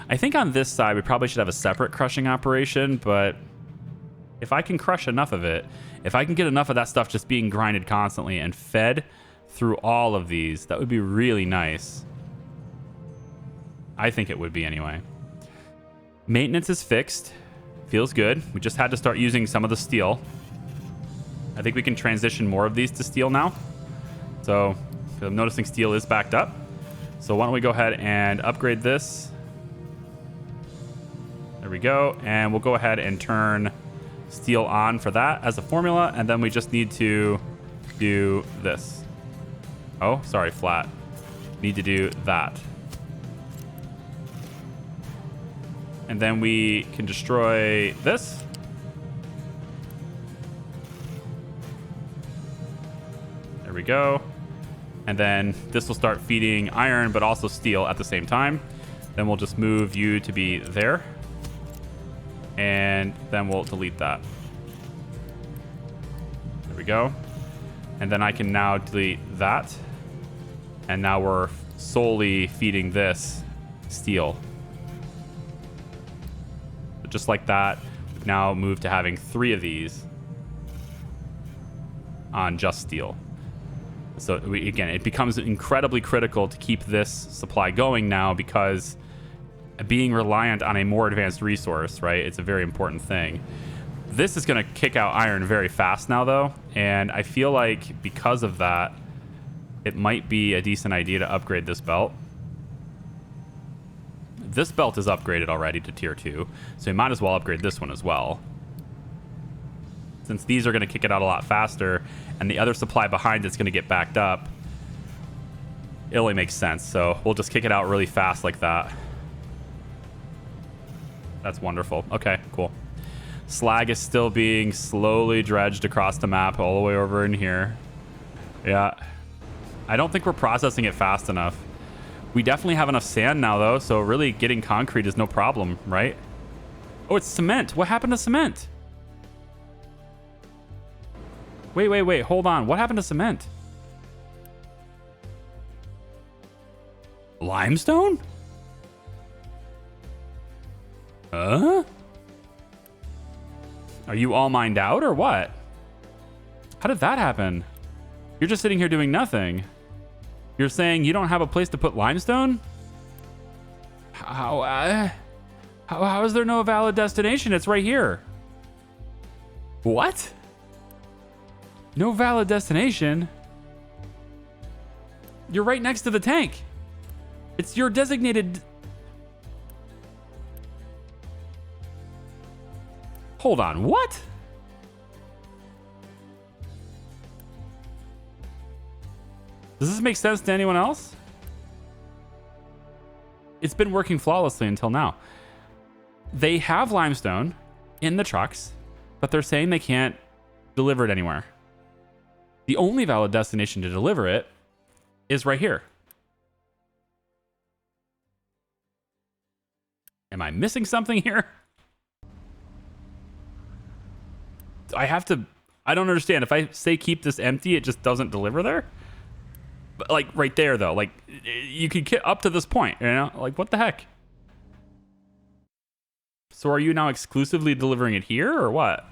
A: I think on this side, we probably should have a separate crushing operation, but if I can crush enough of it, if I can get enough of that stuff just being grinded constantly and fed through all of these, that would be really nice. I think it would be anyway. Maintenance is fixed. Feels good. We just had to start using some of the steel. I think we can transition more of these to steel now. So I'm noticing steel is backed up. So why don't we go ahead and upgrade this. There we go. And we'll go ahead and turn steel on for that as a formula. And then we just need to do this. Oh, sorry, flat. Need to do that. And then we can destroy this. There we go. And then this will start feeding iron, but also steel at the same time. Then we'll just move you to be there. And then we'll delete that. There we go. And then I can now delete that. And now we're solely feeding this steel. Just like that, we've now moved to having 3 of these on just steel. So again, it becomes incredibly critical to keep this supply going now because being reliant on a more advanced resource, right? It's a very important thing. This is going to kick out iron very fast now, though. And I feel like because of that, it might be a decent idea to upgrade this belt. This belt is upgraded already to tier 2, so you might as well upgrade this one as well. Since these are going to kick it out a lot faster, and the other supply behind it's going to get backed up, it only makes sense. So we'll just kick it out really fast like that. That's wonderful. Okay, cool. Slag is still being slowly dredged across the map all the way over in here. Yeah. I don't think we're processing it fast enough. We definitely have enough sand now, though, so really getting concrete is no problem, right? Oh, it's cement. What happened to cement? Wait. Hold on. What happened to cement? Limestone? Huh? Are you all mined out or what? How did that happen? You're just sitting here doing nothing. You're saying you don't have a place to put limestone? How is there no valid destination? It's right here. What? No valid destination? You're right next to the tank. It's your designated... Hold on, what? Does this make sense to anyone else? It's been working flawlessly until now. They have limestone in the trucks, but they're saying they can't deliver it anywhere. The only valid destination to deliver it is right here. Am I missing something here? I don't understand. If I say keep this empty, it just doesn't deliver there? Like right there, though. Like you could get up to this point, you know? Like what the heck? So are you now exclusively delivering it here or what?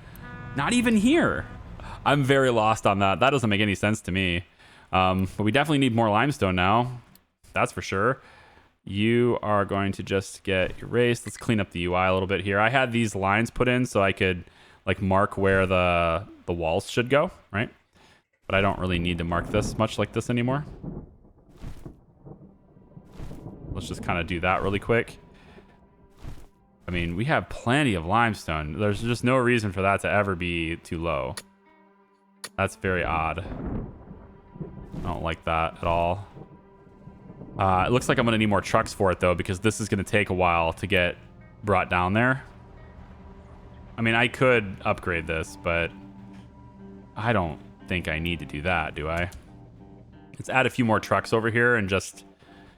A: Not even here. I'm very lost on that. That doesn't make any sense to me. But we definitely need more limestone now. That's for sure. You are going to just get erased. Let's clean up the UI a little bit here. I had these lines put in so I could like mark where the walls should go, right? But I don't really need to mark this much like this anymore. Let's just kind of do that really quick. I mean, we have plenty of limestone. There's just no reason for that to ever be too low. That's very odd. I don't like that at all. It looks like I'm going to need more trucks for it, though, because this is going to take a while to get brought down there. I mean, I could upgrade this, but I don't think I need to do that, do I? Let's add a few more trucks over here and just...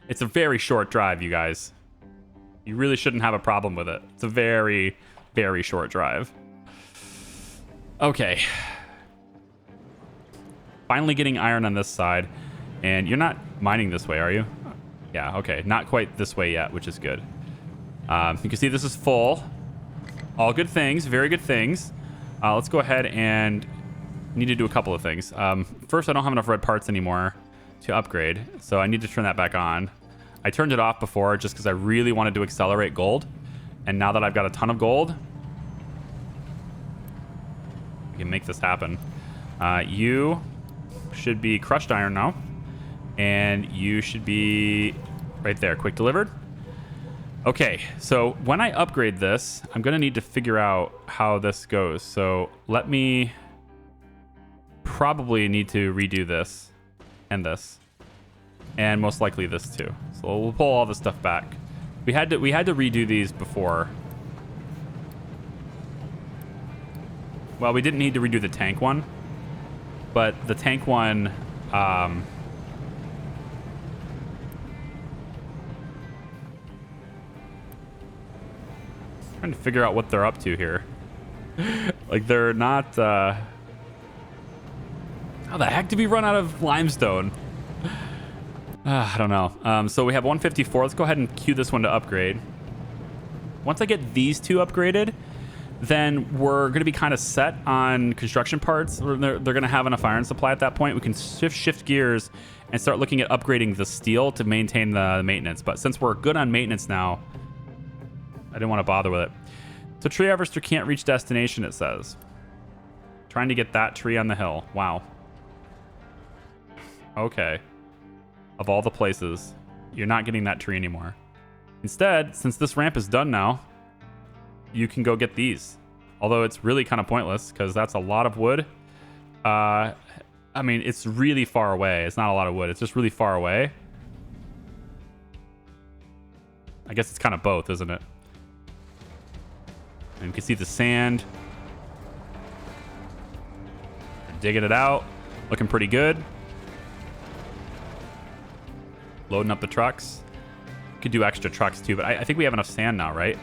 A: It's a very short drive, you guys. You really shouldn't have a problem with it. It's a very, very short drive. Okay. Finally getting iron on this side. And you're not mining this way, are you? Yeah, okay. Not quite this way yet, which is good. You can see this is full. All good things. Very good things. Let's go ahead and need to do a couple of things. First, I don't have enough red parts anymore to upgrade, so I need to turn that back on. I turned it off before just because I really wanted to accelerate gold. And now that I've got a ton of gold, we can make this happen. You should be crushed iron now. And you should be right there, quick delivered. Okay, so when I upgrade this, I'm going to need to figure out how this goes. So let me probably need to redo this and this. And most likely this too. So we'll pull all this stuff back. We had to redo these before. Well, we didn't need to redo the tank one, but the tank one, trying to figure out what they're up to here. Like they're not. How the heck did we run out of limestone? I don't know. So we have 154. Let's go ahead and queue this one to upgrade. Once I get these two upgraded, then we're going to be kind of set on construction parts. They're going to have enough iron supply at that point. We can shift gears and start looking at upgrading the steel to maintain the maintenance. But since we're good on maintenance now, I didn't want to bother with it. So tree harvester can't reach destination, it says. Trying to get that tree on the hill. Wow. Okay. Of all the places, you're not getting that tree anymore. Instead, since this ramp is done now, you can go get these. Although it's really kind of pointless because that's a lot of wood. I mean, it's really far away. It's not a lot of wood. It's just really far away. I guess it's kind of both, isn't it? And you can see the sand. Digging it out. Looking pretty good. Loading up the trucks. Could do extra trucks too, but I think we have enough sand now, right?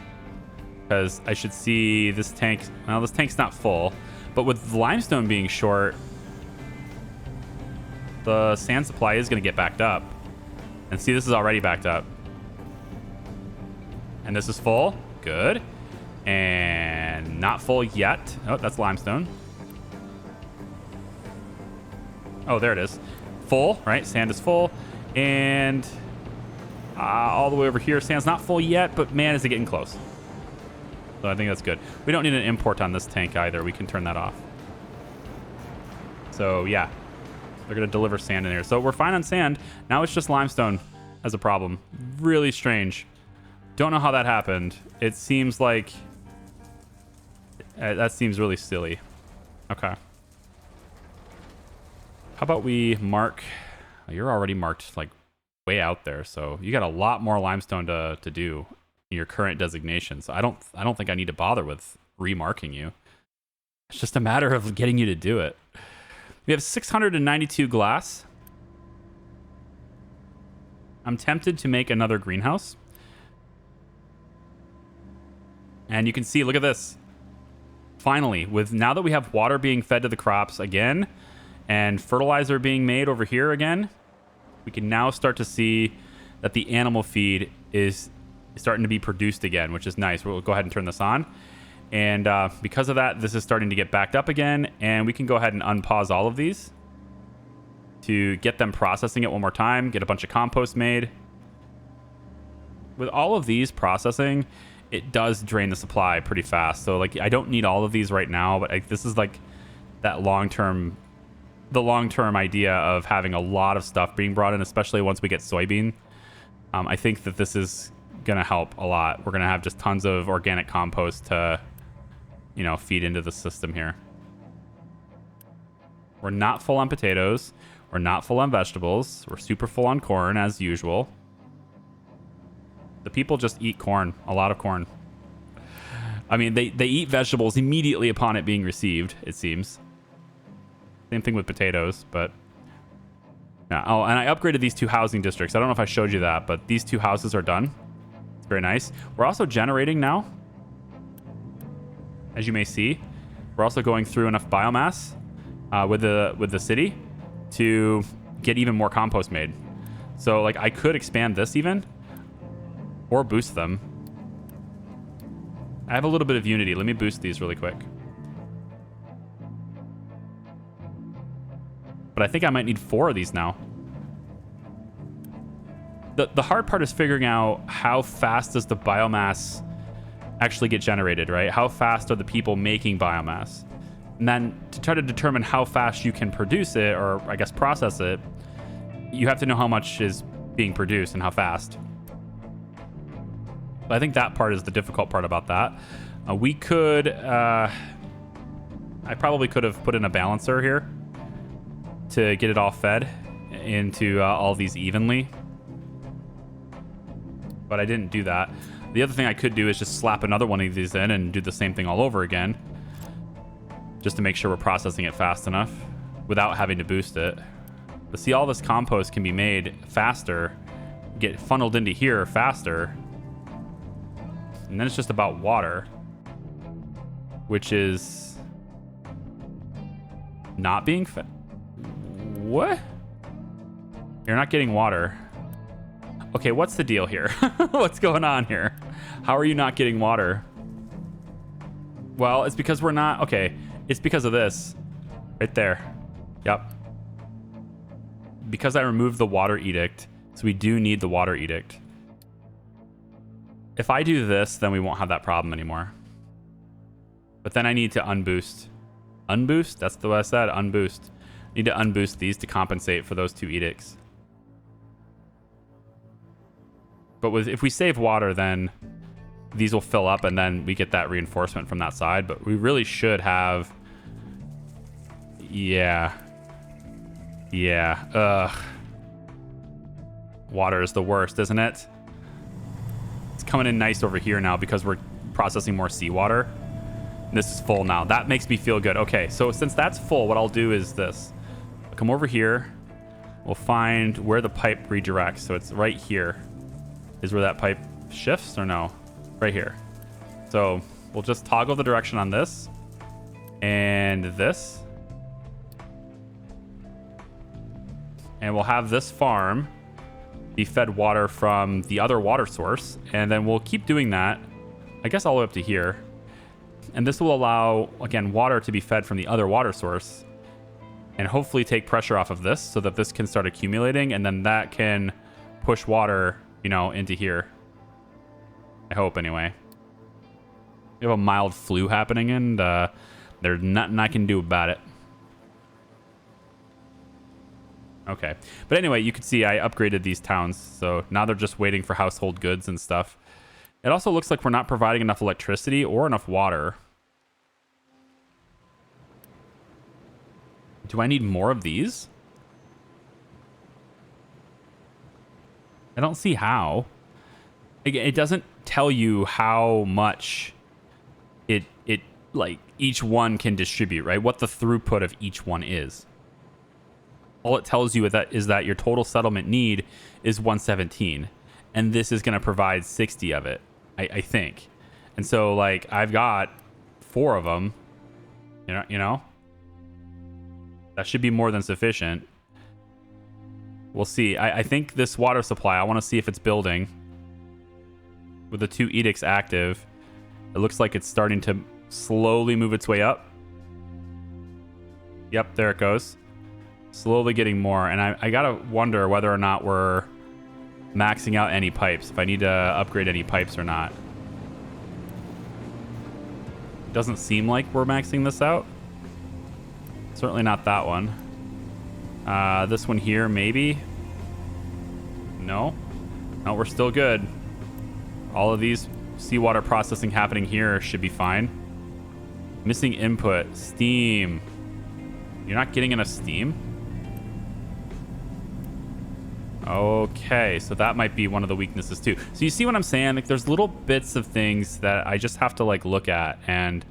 A: Because I should see this tank. Well, this tank's not full, but with limestone being short, the sand supply is going to get backed up. And see, this is already backed up. And this is full. Good. And not full yet. Oh, that's limestone. Oh, there it is. Full, right? Sand is full. And all the way over here, sand's not full yet, but man, is it getting close. So I think that's good. We don't need an import on this tank either. We can turn that off. So yeah, they're going to deliver sand in here. So we're fine on sand. Now it's just limestone as a problem. Really strange. Don't know how that happened. It seems like... that seems really silly. Okay. How about we mark... You're already marked like way out there, so you got a lot more limestone to do in your current designation. So I don't think I need to bother with remarking you. It's just a matter of getting you to do it. We have 692 glass. I'm tempted to make another greenhouse. And you can see, look at this. Finally, now that we have water being fed to the crops again, and fertilizer being made over here again, we can now start to see that the animal feed is starting to be produced again, which is nice. We'll go ahead and turn this on. And because of that, this is starting to get backed up again, and we can go ahead and unpause all of these to get them processing it one more time, get a bunch of compost made. with all of these processing, it does drain the supply pretty fast. So like I don't need all of these right now, but this is like that long-term idea of having a lot of stuff being brought in, especially once we get soybean. I think that this is going to help a lot. We're going to have just tons of organic compost to, you know, feed into the system here. We're not full on potatoes. We're not full on vegetables. We're super full on corn as usual. The people just eat corn, a lot of corn. I mean, they eat vegetables immediately upon it being received, it seems. Same thing with potatoes, but... yeah. Oh, and I upgraded these 2 housing districts. I don't know if I showed you that, but these 2 houses are done. It's very nice. We're also generating now. As you may see, we're also going through enough biomass with the city to get even more compost made. So, like, I could expand this even, or boost them. I have a little bit of unity. Let me boost these really quick. But I think I might need 4 of these now. The hard part is figuring out how fast does the biomass actually get generated, right? How fast are the people making biomass? And then to try to determine how fast you can produce it, or I guess process it, you have to know how much is being produced and how fast. But I think that part is the difficult part about that. We could... I probably could have put in a balancer here to get it all fed into all these evenly. But I didn't do that. The other thing I could do is just slap another one of these in and do the same thing all over again. Just to make sure we're processing it fast enough without having to boost it. But see, all this compost can be made faster, get funneled into here faster. And then it's just about water, which is not being fed. What? You're not getting water. Okay, what's the deal here? What's going on here? How are you not getting water? Well, it's because we're not... okay, it's because of this. Right there. Yep. Because I removed the water edict, so we do need the water edict. If I do this, then we won't have that problem anymore. But then I need to unboost. Unboost? That's what I said, unboost. I need to unboost these to compensate for those 2 edicts. But if we save water, then these will fill up and then we get that reinforcement from that side. But we really should have... yeah. Yeah. Ugh. Water is the worst, isn't it? It's coming in nice over here now because we're processing more seawater. This is full now. That makes me feel good. Okay, so since that's full, what I'll do is this. I'll come over here. We'll find where the pipe redirects. So it's right here. Is where that pipe shifts or no? Right here. So we'll just toggle the direction on this and this. And we'll have this farm be fed water from the other water source. And then we'll keep doing that, I guess all the way up to here. And this will allow, again, water to be fed from the other water source. And hopefully take pressure off of this so that this can start accumulating. And then that can push water, you know, into here. I hope, anyway. We have a mild flu happening, and there's nothing I can do about it. Okay. But anyway, you can see I upgraded these towns, so now they're just waiting for household goods and stuff. It also looks like we're not providing enough electricity or enough water. Do I need more of these? I don't see how. It doesn't tell you how much it like each one can distribute, right? What the throughput of each one is. All it tells you is that your total settlement need is 117, and this is going to provide 60 of it, I think. And so, like, I've got 4 of them. You know, that should be more than sufficient. We'll see. I think this water supply, I want to see if it's building. With the 2 edicts active, it looks like it's starting to slowly move its way up. Yep, there it goes. Slowly getting more. And I gotta wonder whether or not we're maxing out any pipes, if I need to upgrade any pipes or not. Doesn't seem like we're maxing this out. Certainly not that one. This one here, maybe. No, we're still good. All of these seawater processing happening here should be fine. Missing input, steam. You're not getting enough steam? Okay, so that might be one of the weaknesses too. So you see what I'm saying? Like, there's little bits of things that I just have to like look at and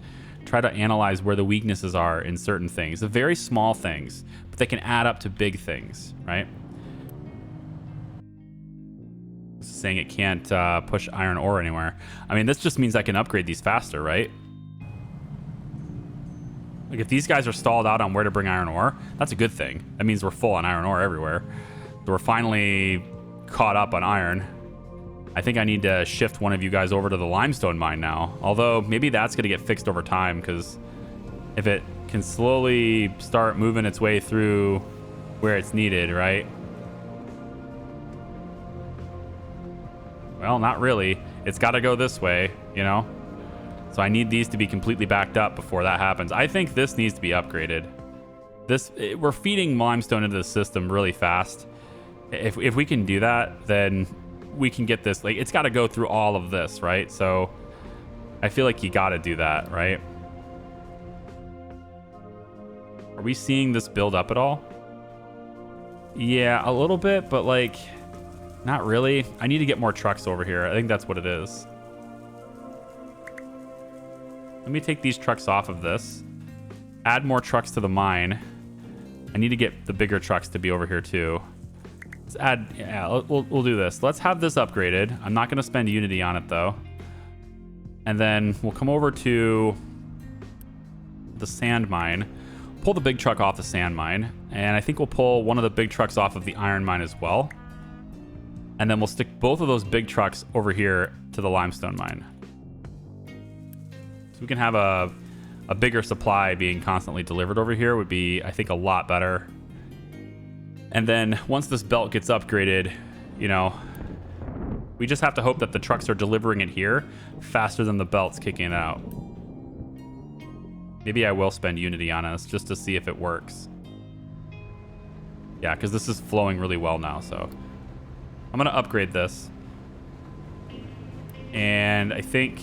A: try to analyze where the weaknesses are in certain things. The very small things, but they can add up to big things, right? Saying it can't push iron ore anywhere. I mean, this just means I can upgrade these faster, right? Like, if these guys are stalled out on where to bring iron ore, that's a good thing. That means we're full on iron ore everywhere. So we're finally caught up on iron. I think I need to shift one of you guys over to the limestone mine now. Although, maybe that's going to get fixed over time, because if it can slowly start moving its way through where it's needed, right? Well, not really. It's got to go this way, you know? So I need these to be completely backed up before that happens. I think this needs to be upgraded. We're feeding limestone into the system really fast. If we can do that, then we can get this. Like, it's got to go through all of this, right? So I feel like you got to do that, right? Are we seeing this build up at all? Yeah, a little bit, but like, not really. I need to get more trucks over here. I think that's what it is. Let me take these trucks off of this. Add more trucks to the mine. I need to get the bigger trucks to be over here too. Let's add, yeah, we'll do this. Let's have this upgraded. I'm not going to spend Unity on it though. And then we'll come over to the sand mine. Pull the big truck off the sand mine. And I think we'll pull one of the big trucks off of the iron mine as well. And then we'll stick both of those big trucks over here to the limestone mine. So we can have a bigger supply being constantly delivered over here would be, I think, a lot better. And then once this belt gets upgraded, you know, we just have to hope that the trucks are delivering it here faster than the belt's kicking it out. Maybe I will spend Unity on this just to see if it works. Yeah, because this is flowing really well now, so I'm going to upgrade this. And I think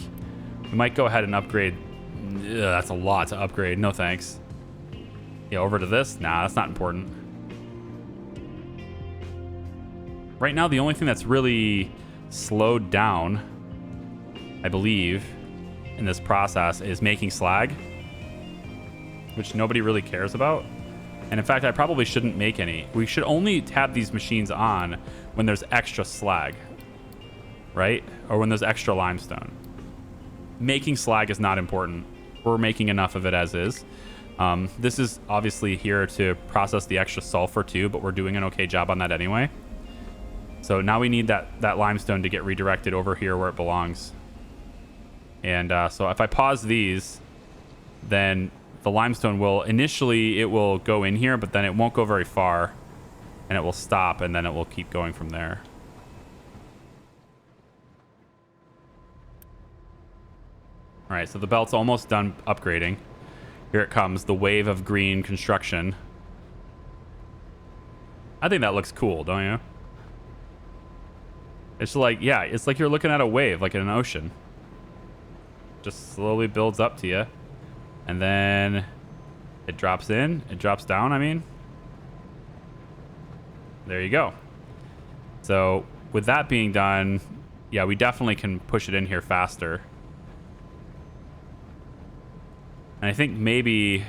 A: we might go ahead and upgrade. Ugh, that's a lot to upgrade. No thanks. Yeah, over to this? Nah, that's not important. Right now, the only thing that's really slowed down, I believe, in this process is making slag, which nobody really cares about. And in fact, I probably shouldn't make any. We should only have these machines on when there's extra slag, right? Or when there's extra limestone. Making slag is not important. We're making enough of it as is. This is obviously here to process the extra sulfur too, but we're doing an okay job on that anyway. So now we need that limestone to get redirected over here where it belongs. And so if I pause these, then the limestone will, initially it will go in here, but then it won't go very far. And it will stop, and then it will keep going from there. All right, so the belt's almost done upgrading. Here it comes, the wave of green construction. I think that looks cool, don't you? It's like, yeah, it's like you're looking at a wave, like in an ocean. Just slowly builds up to you. And then it drops in, it drops down, I mean. There you go. So with that being done, yeah, we definitely can push it in here faster. And I think maybe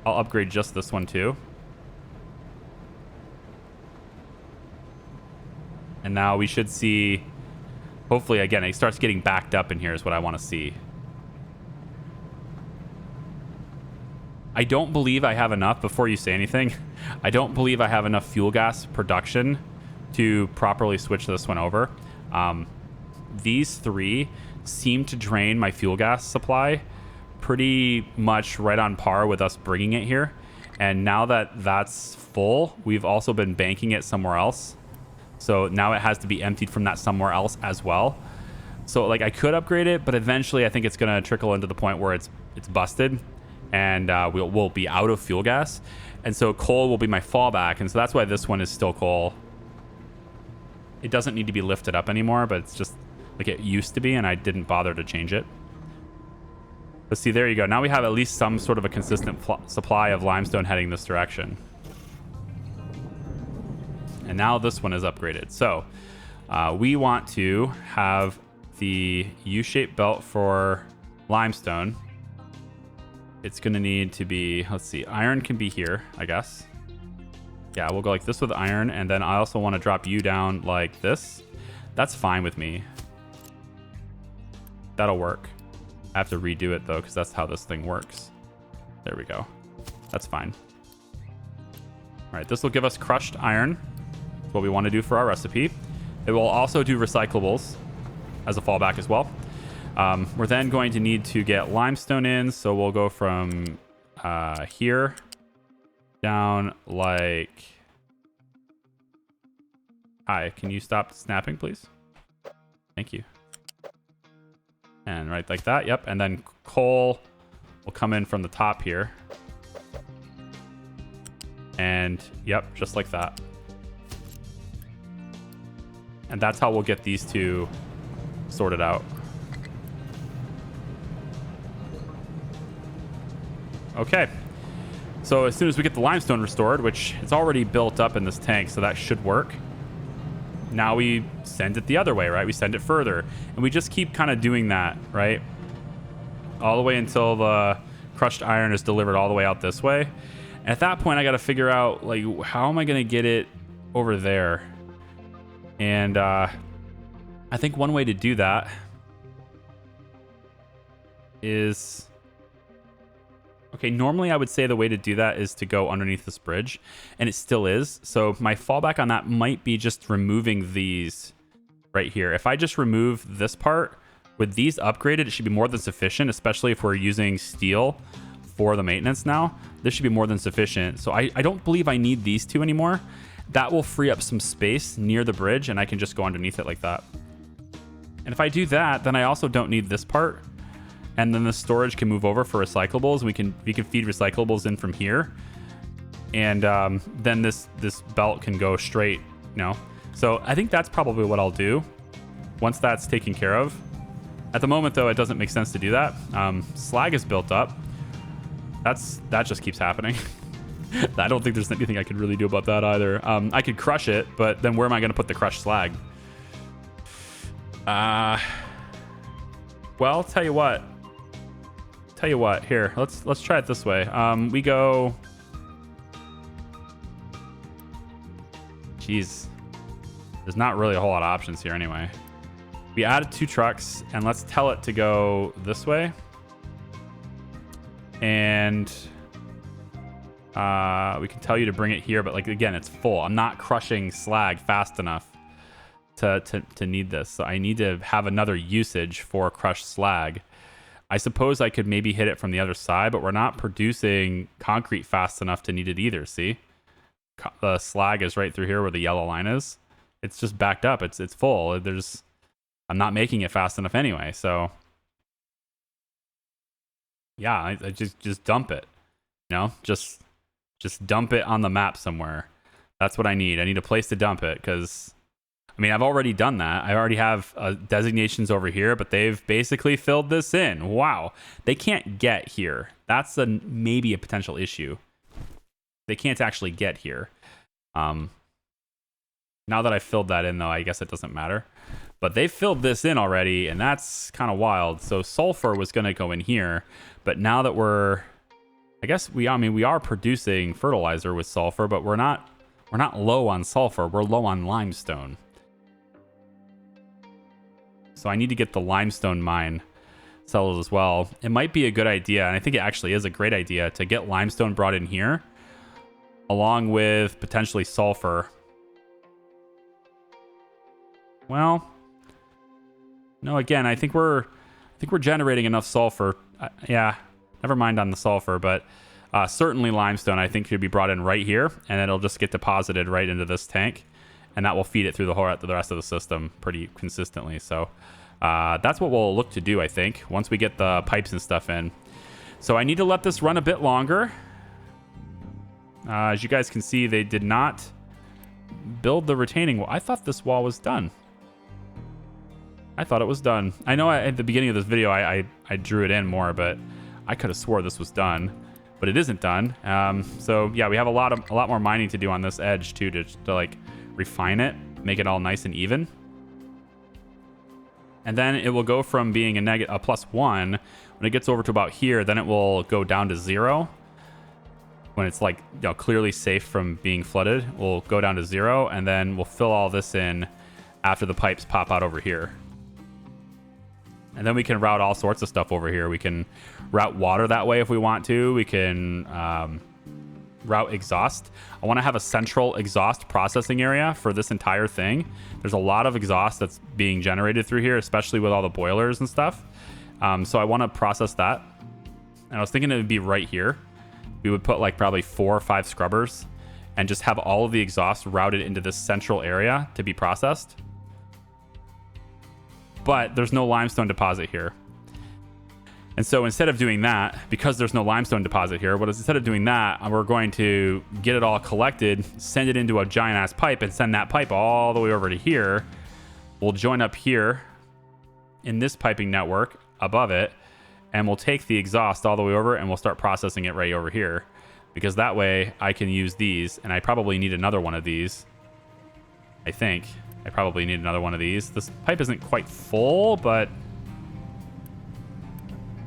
A: I'll upgrade just this one too. And now we should see, hopefully, again, it starts getting backed up in here is what I want to see. I don't believe I have enough, before you say anything, I don't believe I have enough fuel gas production to properly switch this one over. These three seem to drain my fuel gas supply pretty much right on par with us bringing it here. And now that that's full, we've also been banking it somewhere else. So now it has to be emptied from that somewhere else as well. So like I could upgrade it, but eventually I think it's going to trickle into the point where it's busted, and we'll be out of fuel gas. And so coal will be my fallback. And so that's why this one is still coal. It doesn't need to be lifted up anymore, but it's just like it used to be, and I didn't bother to change it. But see, there you go. Now we have at least some sort of a consistent supply of limestone heading this direction. And now this one is upgraded. So we want to have the U-shaped belt for limestone. It's going to need to be, let's see, iron can be here, I guess. Yeah, we'll go like this with iron, and then I also want to drop you down like this. That's fine with me. That'll work. I have to redo it, though, because that's how this thing works. There we go. That's fine. All right, this will give us crushed iron. That's what we want to do for our recipe. It will also do recyclables as a fallback as well. We're then going to need to get limestone in, so we'll go from here down like... Hi, can you stop snapping, please? Thank you. And right like that, yep. And then coal will come in from the top here. And yep, just like that. And that's how we'll get these two sorted out. Okay. So as soon as we get the limestone restored, which it's already built up in this tank, so that should work. Now we send it the other way, right? We send it further. And we just keep kind of doing that, right? All the way until the crushed iron is delivered all the way out this way. And at that point, I got to figure out, like, how am I going to get it over there? And I think one way to do that is... Okay, normally I would say the way to do that is to go underneath this bridge, and it still is. So my fallback on that might be just removing these right here. If I just remove this part, with these upgraded, it should be more than sufficient, especially if we're using steel for the maintenance now. This should be more than sufficient. So I don't believe I need these two anymore. That will free up some space near the bridge, and I can just go underneath it like that. And if I do that, then I also don't need this part. And then the storage can move over for recyclables. We can feed recyclables in from here, and then this belt can go straight, you know. So I think that's probably what I'll do once that's taken care of. At the moment, though, it doesn't make sense to do that. Slag is built up. That just keeps happening. I don't think there's anything I could really do about that either. I could crush it, but then where am I going to put the crushed slag? Well, tell you what. Here, let's try it this way. We go... Jeez. There's not really a whole lot of options here anyway. We added 2 trucks, and let's tell it to go this way. And we can tell you to bring it here, but like again, it's full. I'm not crushing slag fast enough to need this. So I need to have another usage for crushed slag. I suppose I could maybe hit it from the other side, but we're not producing concrete fast enough to need it either. See? The slag is right through here where the yellow line is. It's just backed up. It's full. I'm not making it fast enough anyway. So yeah, I just dump it. You know, just dump it on the map somewhere. That's what I need. I need a place to dump it because, I mean, I've already done that. I already have designations over here, but they've basically filled this in. Wow. They can't get here. That's maybe a potential issue. They can't actually get here. Now that I've filled that in, though, I guess it doesn't matter. But they filled this in already, and that's kind of wild. So sulfur was going to go in here, but now that we are producing fertilizer with sulfur, but we're not low on sulfur. We're low on limestone. So I need to get the limestone mine settled as well. It might be a good idea, and I think it actually is a great idea, to get limestone brought in here, along with potentially sulfur. Well, no, again, I think we're generating enough sulfur. Yeah, never mind on the sulfur, but certainly limestone I think should be brought in right here, and it'll just get deposited right into this tank. and that will feed it through the rest of the system pretty consistently. So that's what we'll look to do, I think, once we get the pipes and stuff in. So I need to let this run a bit longer. As you guys can see, they did not build the retaining wall. I thought this wall was done. I thought it was done. I know at the beginning of this video I drew it in more, but I could have swore this was done, but it isn't done. So yeah, we have a lot more mining to do on this edge too, to like refine it, make it all nice and even. And then it will go from being a +1 when it gets over to about here. Then it will go down to 0 when it's like, you know, clearly safe from being flooded. We'll go down to 0, and then we'll fill all this in after the pipes pop out over here. And then we can route all sorts of stuff over here. We can route water that way if we want to. We can route exhaust. I want to have a central exhaust processing area for this entire thing. There's a lot of exhaust that's being generated through here, especially with all the boilers and stuff. So I want to process that. And I was thinking it would be right here. We would put like probably 4 or 5 scrubbers and just have all of the exhaust routed into this central area to be processed. But there's no limestone deposit here. And so instead of doing that, because there's no limestone deposit here, instead of doing that, we're going to get it all collected, send it into a giant ass pipe, and send that pipe all the way over to here. We'll join up here in this piping network above it, and we'll take the exhaust all the way over and we'll start processing it right over here, because that way I can use these, and I probably need another one of these. I think I probably need another one of these. This pipe isn't quite full, but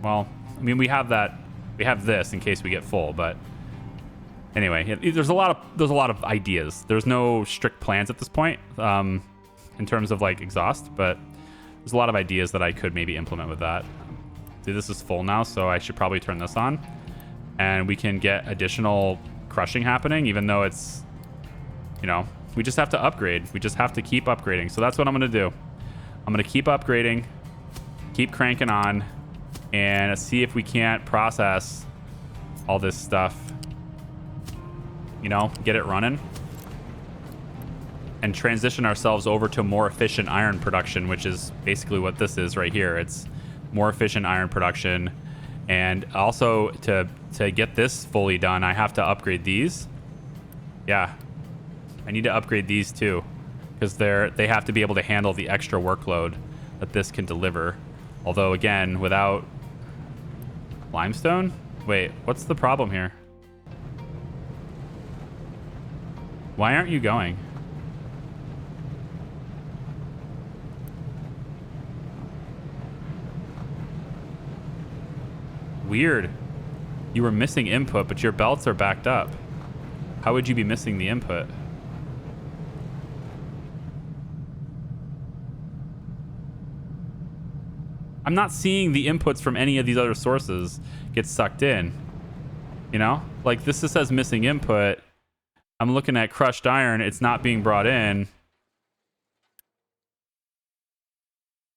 A: well, I mean, we have this in case we get full, but anyway, there's a lot of ideas. There's no strict plans at this point in terms of like exhaust, but there's a lot of ideas that I could maybe implement with that. See, this is full now, so I should probably turn this on, and we can get additional crushing happening, even though it's, you know, we just have to upgrade. We just have to keep upgrading. So that's what I'm going to do. I'm going to keep upgrading, keep cranking on, and see if we can't process all this stuff, you know, get it running, and transition ourselves over to more efficient iron production, which is basically what this is right here. It's more efficient iron production. And also to get this fully done, I have to upgrade these. Yeah, I need to upgrade these too, because they have to be able to handle the extra workload that this can deliver. Although again, without limestone, wait, what's the problem here? Why aren't you going? Weird. You were missing input, but your belts are backed up. How would you be missing the input? I'm not seeing the inputs from any of these other sources get sucked in. You know? Like, this just says missing input. I'm looking at crushed iron. It's not being brought in.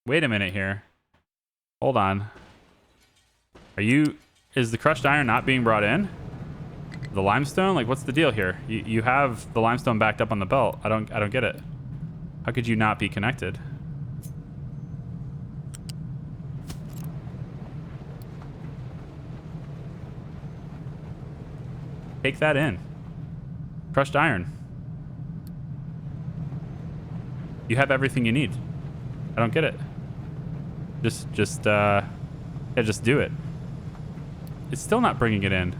A: Wait a minute here. Hold on. Is the crushed iron not being brought in? The limestone? Like, what's the deal here? You have the limestone backed up on the belt. I don't get it. How could you not be connected? Take that in. Crushed iron. You have everything you need. I don't get it. Just do it. It's still not bringing it in.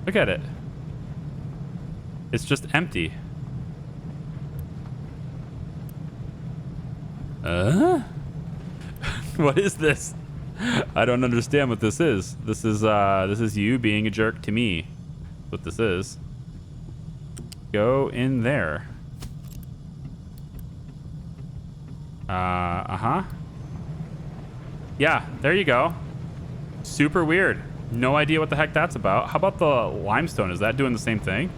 A: Look at it. It's just empty. What is this? I don't understand what this is. This is you being a jerk to me. What this is. Go in there. Yeah, there you go. Super weird. No idea what the heck that's about. How about the limestone? Is that doing the same thing?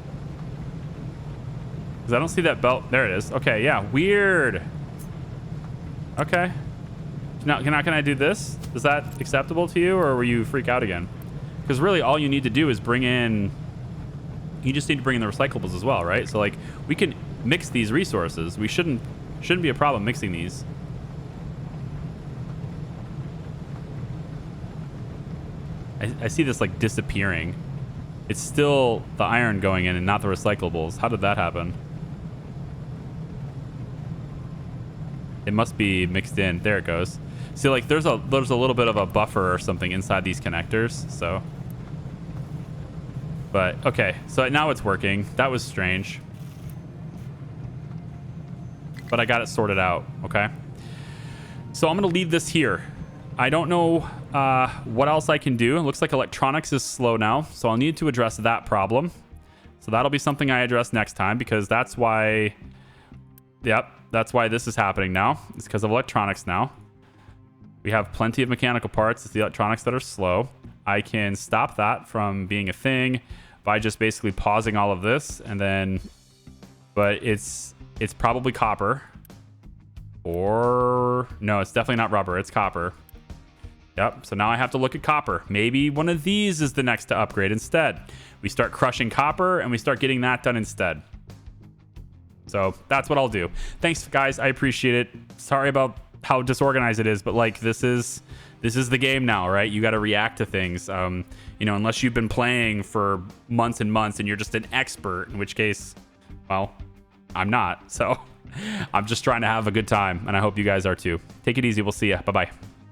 A: Because I don't see that belt. There it is. Okay, yeah. Weird. Okay. Now, can I do this? Is that acceptable to you, or will you freak out again? Because really, all you need to do is bring in... You just need to bring in the recyclables as well, right? So, like, we can mix these resources. We shouldn't be a problem mixing these. I see this like disappearing. It's still the iron going in and not the recyclables. How did that happen? It must be mixed in. There it goes. See, like there's a little bit of a buffer or something inside these connectors. So, but okay. So now it's working. That was strange. But I got it sorted out. Okay. So I'm gonna leave this here. I don't know what else I can do. It looks like electronics is slow now, so I'll need to address that problem. So that'll be something I address next time, because that's why, yep, that's why this is happening now. It's because of electronics now. We have plenty of mechanical parts. It's the electronics that are slow. I can stop that from being a thing by just basically pausing all of this, and then, but it's probably copper. Or, no, it's definitely not rubber. It's copper. Yep, so now I have to look at copper. Maybe one of these is the next to upgrade instead. We start crushing copper and we start getting that done instead. So that's what I'll do. Thanks, guys. I appreciate it. Sorry about how disorganized it is, but like this is the game now, right? You got to react to things. You know, unless you've been playing for months and months and you're just an expert, in which case, well, I'm not. So I'm just trying to have a good time, and I hope you guys are too. Take it easy. We'll see ya. Bye-bye.